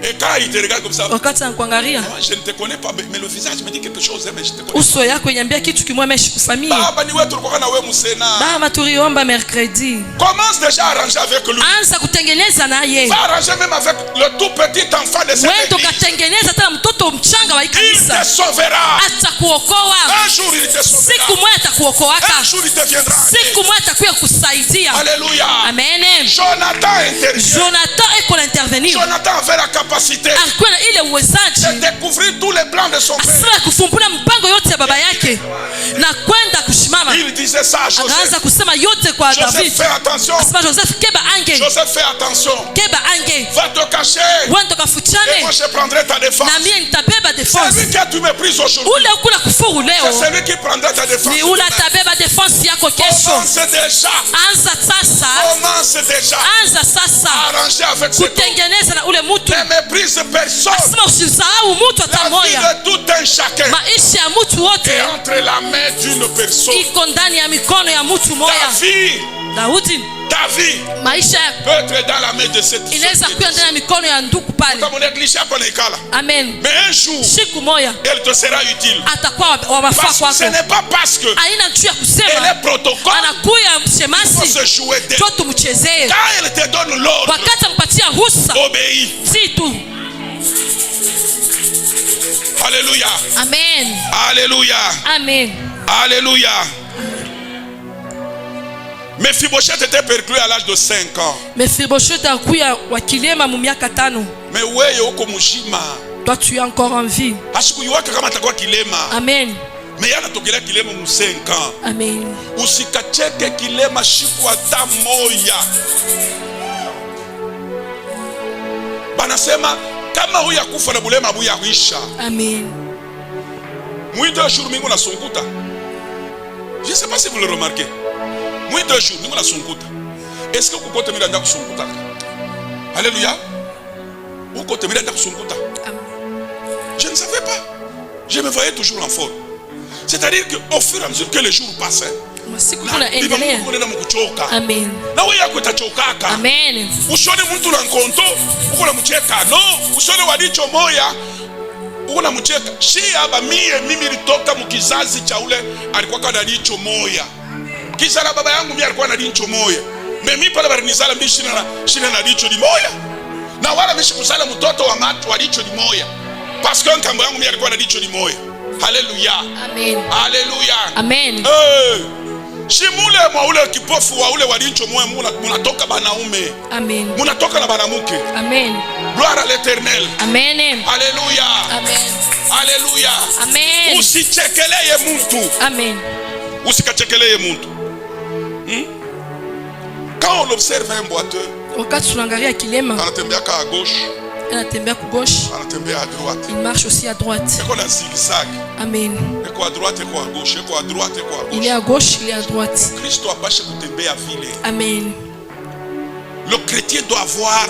Et quand il te regarde comme ça, wakati anakuangalia je ne te connais pas, mais le visage me dit quelque chose, mais je te connais. uso yako inyambia kitu kimwe meshi kufamia. Baba ni wetu tulikuwa na wewe musena. Baba tuliomba mercredi. Commence déjà à arranger avec lui. Anza kutengeneza naye. Va arranger même avec le tout petit enfant de cette Wewe église. ukatengeneza hata mtoto mchanga wa Il kanisa. te sauvera. Atakuokoa. Un jour il te sauvera. Siku moja atakuokoaka. Un jour il te viendra. Siku moja atakuja kusaidia. Alléluia. Amen. Jonathan intervient. Jonathan eko intervenir. Jonathan avait la capacité Alikuwa na ile uwezaji de découvrir tous les plans de son père. asema kufumbula mpango yote ya baba yake na kwenda kushimama. Il disait ça à Joseph. Akaanza kusema yote kwa Joseph, David. fais attention. Asema Joseph keba ange. Joseph, fais attention. Keba ange. Va te cacher. Wendo Et moi kafuchane. je prendrai ta défense. Na mimi nitabeba defense. Celui qui a tu méprises aujourd'hui, Ule ukula kufuru c'est leo. celui qui prendra ta défense. Ni ule atabeba defense yako kesho. Commence déjà. Anza sasa. Commence déjà. Anza sasa. Arranger avec cet homme. Kutengeneza na ule mtu. Ne méprise personne. Asema usisahau mtu hata La vie moja. de tout un chacun Maisha ya mtu est wote entre la main d'une personne. iko ndani ya mikono ya mtu Ta moja. vie, Daudi, ta vie maisha yako peut être dans la main de cette inaweza kuwa ndani ya mikono ya ndugu pale. Kama unaeklisha hapa na ikala. Amen. Mais un jour, Siku moja elle te sera utile. atakuwa wa mafaa Parce que kwako. ce n'est pas parce que Haina juu ya elle kusema est protocole anakuya qu'il faut mshemasi se jouer d'elle. cho tumchezee. Quand elle te donne l'ordre, Wakati ampatia ruhusa obéis. si tu. Alléluia. Amen. Alléluia. Amen. Alléluia. Mephibosheth était perclus à l'âge de 5 ans. Mephibosheth akuya wakilema mu miaka 5. Mais wewe uko mshima. Toi tu es encore en vie. Asikuiwaka kama atakuwa kilema. Amen. Mais anatokelea kilema mu 5 ans. Amen. Usikacheke kilema siku hata moja. Banasema kama huyu akufa na bulema buya kuisha. Amen. Moi 2 jours mingu na sunguta. Je ne sais pas si vous le remarquez. Moi 2 jours mingu na sunguta. Est-ce que kukote mira nda kusunguta? Alléluia. Kukote mira nda kusunguta. Je ne savais pas. Je me voyais toujours en forme. C'est-à-dire qu'au fur et à mesure que les jours passaient, Masiku tunaendelea. Amen. na wewe yako itachokaka. Amen. Usione mtu na nkonto uko na mcheka. No, usione wadicho moya uko na mcheka. Haba mimi nilitoka mkizazi cha ule alikuwa kana dicho moya. Kisha na baba yangu mimi alikuwa na dicho moya. Mimi pale barinizala mimi shina na dicho di moya. Na wala mimi sikuzala mtoto wa matu wa dicho di moya. Parce que nkambo yangu mimi alikuwa na dicho di moya. Haleluya. Amen. Haleluya. Amen. Shimule mwa ule kipofu wa ule walincho mwe munatoka banaume. Amen. Munatoka na banamuke. Amen. Gloire à l'Éternel. Amen. Alléluia. Amen. Alléluia. Amen. Usichekeleye muntu. Amen. Usikachekeleye muntu. Quand on observe un boiteux, Wakati tunaangalia kilema, anatembea à gauche, anatembea ku gauche, anatembea à droite. il marche aussi à droite. Eko na zigzag. Amen. Eko à droite, eko à gauche, eko à droite, eko à Il est gauche. à gauche, il est à droite. Kristo apashe kutembea vile. Amen. Le chrétien doit avoir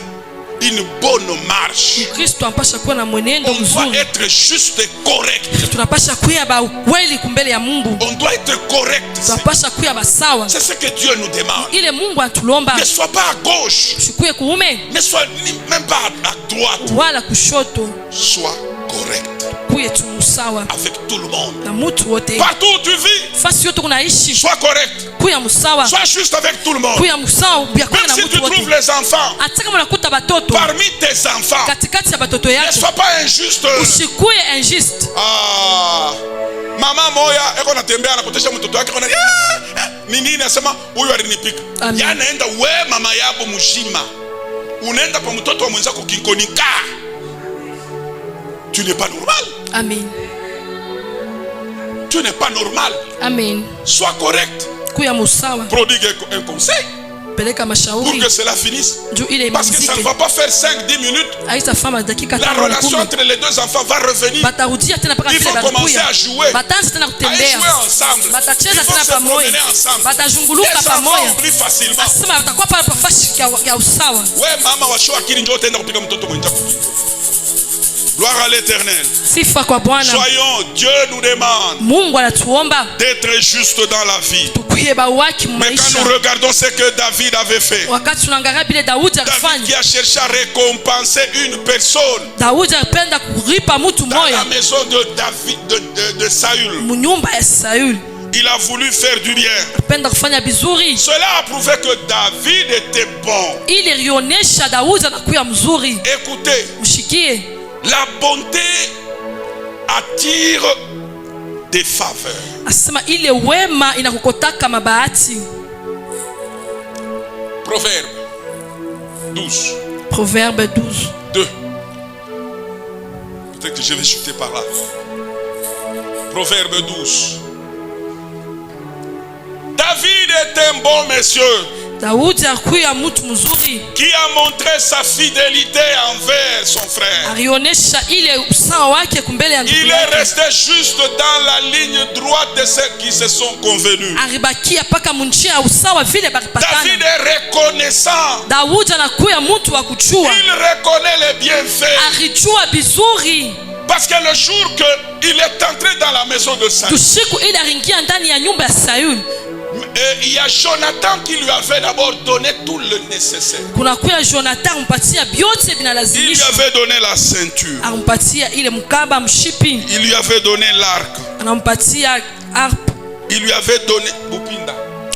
une bonne marche. Kristo anapasha kuwa na mwenendo On doit mzuri. être juste et correct. Tunapasha kuwa ba ukweli kumbele ya Mungu. On doit être correct. Tunapasha kuwa ba sawa. C'est ce que Dieu nous demande. Ile Mungu atulomba. Ne sois pas à gauche. Shukue kuume Ne sois même pas à droite. wala kushoto. Sois correct Kuye tu musawa avec tout le monde. na mutu wote. Partout où tu vis, Fasi yote kunaishi. sois correct. Kuya musawa. Sois juste avec tout le monde. Kuya musawa bya kuwa Même na si mutu tu trouves wote. les enfants Hata kama unakuta batoto parmi tes enfants, katikati ya batoto ne yako, sois pas injuste. usikuye injuste. Mama moya eko natembea anakotesha mtoto wake kona nini anasema huyu alinipika. Amen. Yanaenda we mama yabo mshima. Unaenda kwa mtoto wa mwenzako kinkonika. Tu n'es pas normal. Amen. Tu n'es pas normal. Amen. Sois correct. Kuya musawa. Prodigue un conseil Peleka pour mashauri. que cela finisse. Juu ile Parce que ça ne imalizike. va pas faire 5-10 minutes. Aisa fama dakika La 5 na relation 10. entre les deux enfants va revenir. Batarudia tena paka Ils vile vont commencer batakuya. à jouer. Bataanza tena À kutembea. jouer ensemble. Ils Batacheza vont tena se pamoja. promener ensemble. Batazunguluka Les enfants pamoja. oublient facilement. Asema watakuwa pale pafashi ya usawa. We mama wa show akili njoo utaenda kupiga mtoto mwenzako. Gloire à l'Éternel. Sifa kwa Bwana. Soyons, Dieu nous demande Mungu anatuomba d'être juste dans la vie. tukuye bawaki Mais quand maisha. nous regardons ce que David avait fait, Wakati tunaangalia bile Daudi David alifanya. qui a cherché à récompenser une personne Daudi alipenda kuripa mtu dans la moya maison de David, de Saül. munyumba ya Saul. Il a voulu faire du bien. Alipenda kufanya bizuri. Cela a prouvé que David était bon. Ili rionyesha Daudi anakuya mzuri. Écoutez, Mshikie. la bonté attire des faveurs. Asema ile wema inakukotaka mabahati. Proverbe 12. Proverbe 12. 2. Peut-être que je vais chuter par là. Proverbe 12. David est un bon monsieur Daudi akuya mtu mzuri. qui a montré sa fidélité envers son frère. Alionyesha ile usawa wake kumbele ya ndugu Il est yake. resté juste dans la ligne droite de ceux qui se sont convenus. Alibakia paka munjia ya usawa vile David bakipatana. est reconnaissant. Daudi anakuya mtu wa kuchua. Il reconnaît les bienfaits. Alijua bizuri. Parce que le jour qu'il est entré dans la maison de Saül, Tushiku ile aringia ndani ya nyumba ya Saul. il y a Jonathan qui lui avait d'abord donné tout le nécessaire. Kunakuya Jonathan ampatia byote Il lui vinalazimisha. avait donné la ceinture. Anampatia ile mkaba mshipi. Il lui avait donné l'arc. Anampatia harpe. Il lui avait donné Bupinda.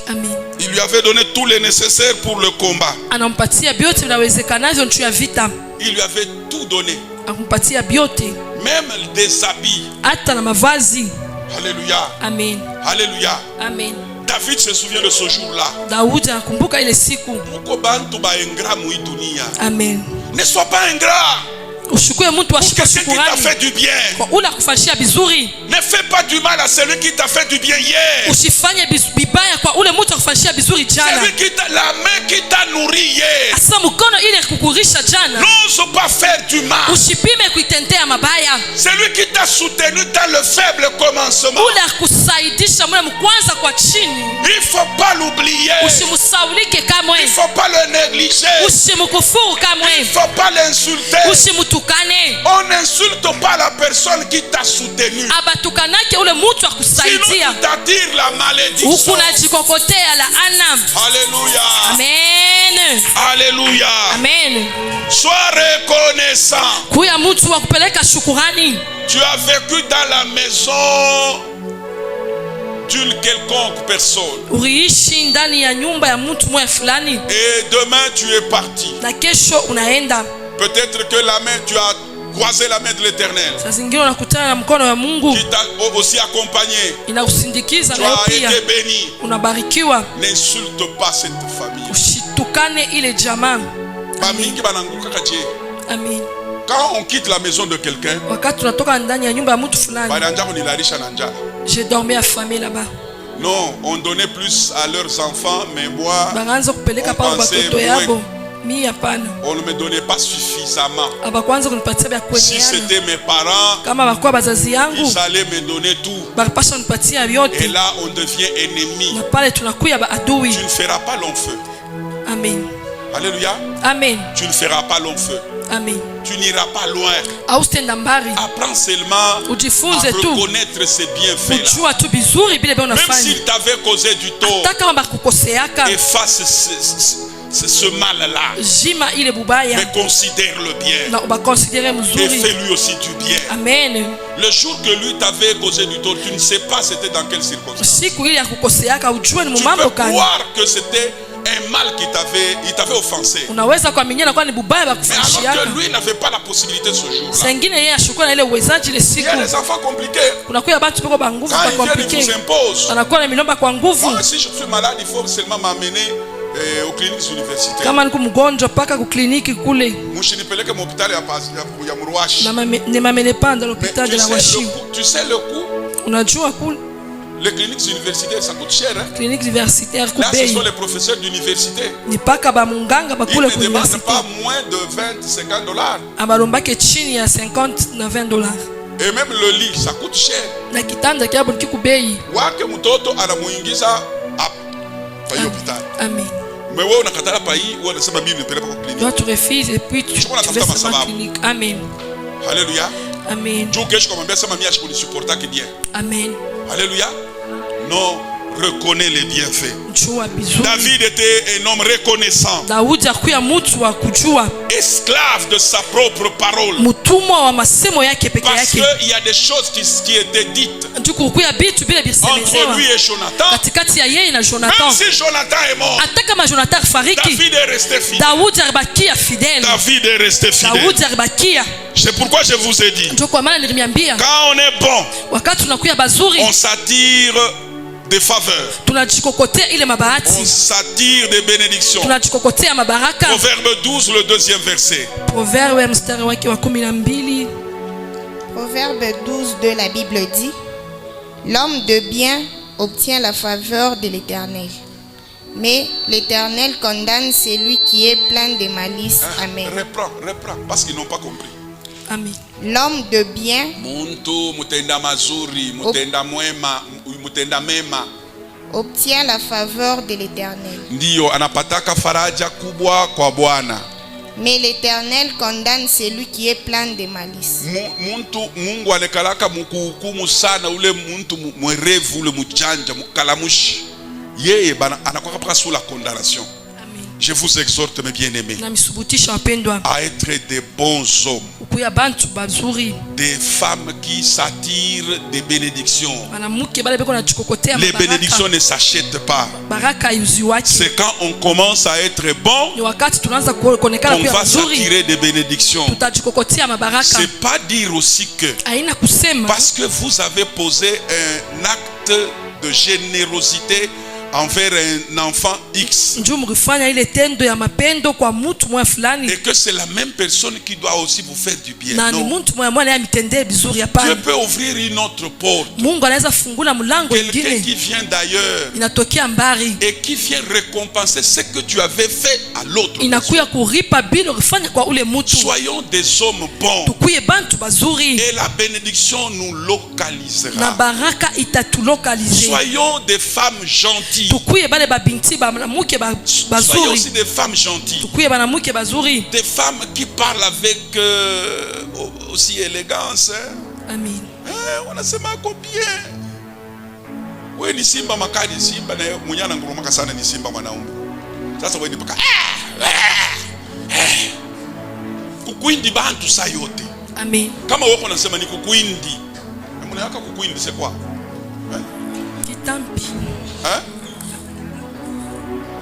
Amen. Il lui avait donné tout le nécessaire pour le combat. Anampatia byote vinawezekanavyo juu ya vita. Il lui avait tout donné. Anampatia byote. Même des habits. Hata na mavazi. Alléluia. Amen. Alléluia. Amen. David se souvient de ce jour-là. Daudi anakumbuka ile siku. Pourquoi bantu ba ingrat mui dunia? Amen. Ne sois pas ingrat. Ushukue mtu Pour ashika quelqu'un qui t'a shukurani. fait du bien. Kwa ule akufanyia bizuri. Ne fais pas du mal à celui qui t'a fait du bien hier. Usifanye bibaya kwa ule mtu akufanyia bizuri jana. Celui qui t'a, la main qui t'a nourri hier. Asa mkono ile kukurisha jana. N'ose pas faire du mal. Usipime kuitendea mabaya. Celui qui t'a soutenu dans le faible commencement. Ule akusaidisha mwana mkwanza kwa chini. Il faut pas l'oublier. Usimusaulike kamwe. Il faut pas le négliger. Usimkufuru Il kamwe. faut pas l'insulter. Usimutukane. On n'insulte pas la personne qui t'a soutenu. Abatukanake ule mtu Sinon akusaidia. tu t'attires la malédiction. Ukunajikokotea laana. Alléluia. Amen. Alléluia. Amen. Sois reconnaissant. Kuya mtu wa kupeleka shukurani. Tu as vécu dans la maison d'une quelconque personne. Uriishi ndani ya nyumba ya mtu mmoja fulani. Et demain tu es parti. Na kesho unaenda. Peut-être que la main, tu as croisé la main de l'Éternel. Saa zingine unakutana na mkono wa Mungu. Qui t'a aussi accompagné. Inakusindikiza Tu nayo as pia. été béni. Unabarikiwa. N'insulte pas cette famille. Ushitukane ile jamaa. Bamingi bananguka kaje. Amen. Quand on quitte la maison de quelqu'un, Wakati tunatoka ndani ya nyumba ya mtu fulani. bananja kunilarisha na njala. J'ai dormi à famille là-bas. Non, on donnait plus à leurs enfants, mais moi, Banaanza kupeleka pa watoto yabo. Mimi hapana. on ne me donnait pas suffisamment. Abakwanza kunipatia vya Si kwenyana. c'était mes parents, Kama bakuwa bazazi yangu, ils allaient me donner tout. bakapasha nipatia Et vyote. là, on devient ennemi. Na pale tunakuya baadui. Tu ne feras pas long feu. Amen. Alléluia. Amen. Tu ne feras pas long feu. Amen. Tu n'iras pas loin. Ausitenda mbali. Apprends seulement à Ujifunze tu reconnaître ces bienfaits-là. kujua tu bizuri vile vile Même unafanya. s'il t'avait causé du tort, Hata kama bakukoseaka, efface ce mal-là. jima ile bubaya Mais considère-le bien. na ubakonsidere Et mzuri. fais-lui aussi du bien. Amen. Le jour que lui t'avait causé du tort, tu ne sais pas c'était dans quelles circonstances. Siku ile ya kukoseaka ujue ni Tu mumambo peux kani. croire que c'était un mal il t'avait offensé. Unaweza kuaminia na kwa ni bubaya Mais alors bakufanyishiaka. que lui n'avait pas la possibilité ce jour-là. Sengine yeye ashukua na ile uwezaji ile Il y siku. a des enfants compliqués. Kunakuya batu peko ba nguvu Quand ba ils viennent, ils komplike. vous imposent. Wanakuwa na milomba kwa nguvu. Moi, si je suis malade, il faut seulement m'amener aux cliniques universitaires. Kama niko mgonjwa paka ku kliniki kule. Mushinipeleke mhopitali ya Muruashi. Na nimamene panda Mais l'hôpital de la Washi. tu sais le coût. Unajua kule Les cliniques universitaires, ça coûte cher. Hein? kliniki universitaire Là, ce kubei. sont les professeurs d'université. Ni paka ba munganga ba Ils kule ne ku demandent université. pas moins de 20-50 dollars. Abalombake chini ya 50 na 20 dollars. Et même le lit, ça coûte cher. Na kitanda kyabo nikikubei. Wake mtoto anamuingiza hapa kwa hospitali. Amen. Mais wewe unakatala pa hii, wewe unasema mimi nipeleke kwa kliniki. Toi tu refuses et puis tu Chukua vas natafuta seulement masababu. clinique. Amen. Alléluia. Amen. Dieu que je commence ça m'a je supporter que bien. Amen. Alléluia. Non, reconnais les bienfaits. Jua bizuri. David était un homme reconnaissant. Daudi akuya mtu wa kujua. Esclave de sa propre parole. Mutumwa wa masemo yake peke Parce yake. qu'il y a des choses qui étaient dites Kukuya bitu bila entre bisemezewa. lui et Jonathan. Katikati ya yeye na Jonathan. Même si Jonathan est mort, Hata kama Jonathan fariki, David est resté fidèle. Daudi alibakia fidèle. David est resté fidèle. Daudi alibakia. C'est pourquoi je vous ai dit, Ndio kwa maana nilimiambia quand on est bon, wakati tunakuya bazuri on s'attire des faveurs. tunajikokotea ile On mabahati, s'attire des bénédictions. tunajikokotea mabaraka. Proverbe 12, le deuxième verset. Proverbe mstari wake wa 12. Proverbe 12 de la Bible dit: l'homme de bien obtient la faveur de l'Éternel, mais l'Éternel condamne celui qui est plein de malice. Amen. Reprends, parce qu'ils n'ont pas compris. Amen. L'homme de bien Muntu mutenda mazuri, mutenda mwema, mutenda mema, obtient la faveur de l'Éternel, ndiyo anapataka faraja kubwa kwa Bwana. mais l'Éternel condamne celui qui est plein de malice. Mungu anekalaka mukuhukumu sana ule muntu mwerevu, ule mujanja, mukalamushi. Yeye anakuwa paka sous la condamnation. Amen. Je vous exhorte mes bien-aimés Na misubutisha wapendwa, à être des bons hommes, kuya bantu bazuri, des femmes qui s'attirent des bénédictions. mwanamke bale beko na jikokotea Les mabaraka. bénédictions ne s'achètent pas. Baraka yuziwaki. C'est quand on commence à être bon Ni wakati tunaanza kuonekana qu'on kuwa va bazuri, s'attirer des bénédictions. tutajikokotea mabaraka. C'est pas dire aussi que Haina kusema parce que vous avez posé un acte de générosité envers un enfant X njoo mrifanya ile tendo ya mapendo kwa mtu mwa fulani et que c'est la même personne qui doit aussi vous faire du bien. na ni Non. mtu mwa mwana amitendee vizuri. Dieu Hapana, peut ouvrir une autre porte. Mungu anaweza fungula mlango Quelqu'un ingine qui vient d'ailleurs inatokea mbari, et qui vient récompenser ce que tu avais fait à l'autre personne. inakuya kuripa bila ulifanya kwa ule mtu. Soyons des hommes bons Tukuye bantu bazuri et la bénédiction nous na localisera. baraka itatulokalize. Soyons des femmes gentilles. Tukuye bale babinti banamuke Soyons bazuri, aussi des femmes gentilles. tukuye banamuke bazuri. Des femmes qui parlent avec aussi élégance. Amen. On a sema combien. Wewe ni simba makali, simba na munyana ngurumaka sana ni simba mwanaume. Sasa wewe ni paka kukwindi bantu saa yote. Amen. Kama wewe unasema ni kukwindi, mnaweka kukwindi c'est quoi? Kitampi.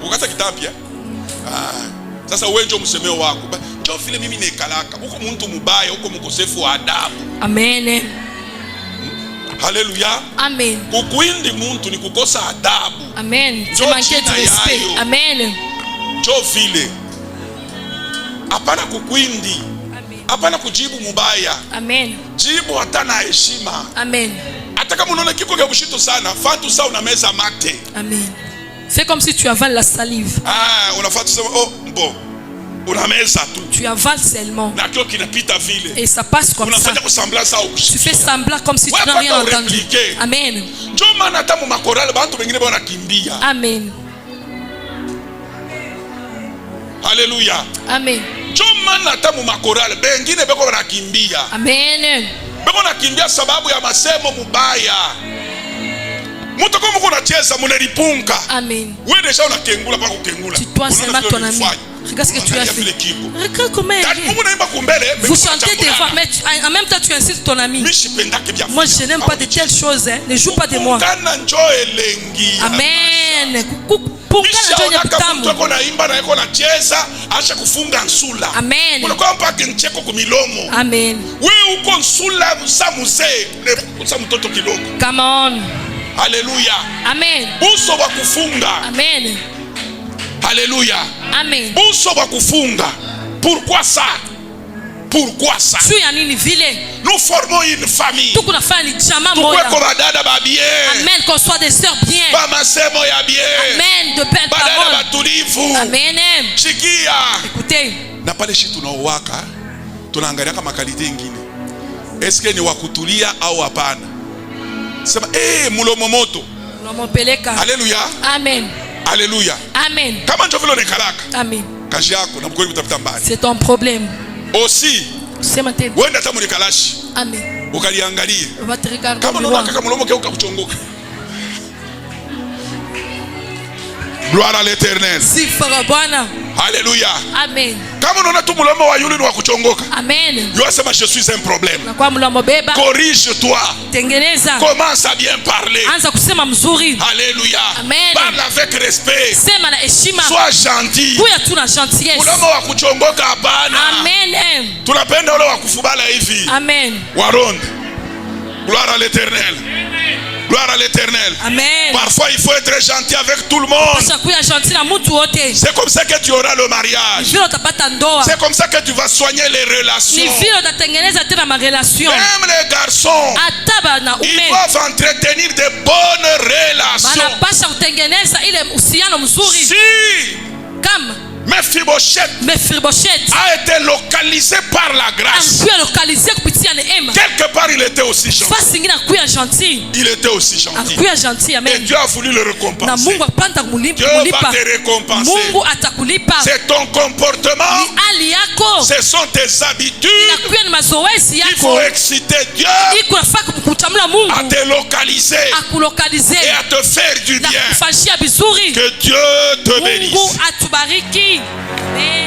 Ukata kitampi sasa wewe ndio msemeo wako. Njoo vile mimi nekalaka. Uko mtu mubaya, uko mkosefu wa adabu. Amen. Haleluya. Amen. Kukwindi muntu ni kukosa adabu. Amen. C'est manquer de respect. Amen. Njoo vile. Hapana kukwindi. Amen. Hapana kujibu mubaya. Amen. Jibu hata na heshima. Amen. Hata kama unaona kiko kya bushito sana, fatu saa unameza mate. Amen. Fais comme si tu avales la salive. Unafaa tusema bon. Unameza tu. Tu avales seulement. Na kio kinapita vile. Et ça passe comme ça. Unafanya kusambla saa Tu fais semblant comme si tu n'as rien entendu. Amen. Njoo maana hata mu makorale bantu wengine wanakimbia. Amen. Haleluya. Amen. Njoo maana hata mu makorale wengine beko wanakimbia. Amen. Beko nakimbia sababu ya masemo mubaya. Mtu kama uko unacheza mnalipunga. Amen. Wewe deja unakengula pa kukengula. Tu dois seulement ton ami. Regarde ce que tu as fait. Regarde comment elle est. Vous chantez devant, mais en même temps tu incites ton ami. Moi je n'aime pas de telles choses. Hein. Ne joue pas de moi. Amen. Amen. Amen. Come on. Alléluia. Amen. Buso wa kufunga. Amen. Alléluia. Amen. Buso wa kufunga. Pourquoi ça? Pourquoi ça? Nous formons une famille. Amen. Qu'on soit des sœurs bien. Amen. De belles paroles. Amen. Écoutez. Na pale shi tunauwaka tunaangalia kama kalite nyingine. Eske ni wakutulia au hapana? Sema mulomo moto. Alléluia. Amen. Alléluia. Amen. Kama ndio vile unakalaka. Amen. Kazi yako na mkweli utapita mbali. C'est ton problème. Aussi Sema tena. Wenda hata mulikalashi. Amen. Ukaliangalie. Va te regarder. Kama unaona kaka mlomo keuka kuchongoka. Gloire à l'Éternel. Sifa Bwana. Alléluia. Amen. Kama unaona tu mlomo wa yule ni wa kuchongoka. Amen. Yo sema je suis un problème. Na kwa mlomo beba. Corrige-toi. Tengeneza. Commence à bien parler. Anza kusema mzuri. Alléluia. Amen. Parle avec respect. Sema na heshima. Sois gentil. Kuya tu na gentillesse. Mlomo wa kuchongoka hapana. Amen. Tunapenda ule wa kufubala hivi. Amen. Waronde. Gloire à l'Éternel. Gloire à l'Éternel. Amen. Parfois il faut être gentil avec tout le monde. C'est comme ça que tu auras le mariage. C'est comme ça que tu vas soigner les relations. Même les garçons, ils doivent entretenir de bonnes relations. Si Mephibosheth a été localisé par la grâce. Quelque part il était aussi gentil. Il était aussi gentil. Et Dieu a voulu le récompenser. Dieu va te récompenser. C'est ton comportement. Ce sont tes habitudes qui vont exciter Dieu à te localiser et à te faire du bien. Que Dieu te bénisse. Amen.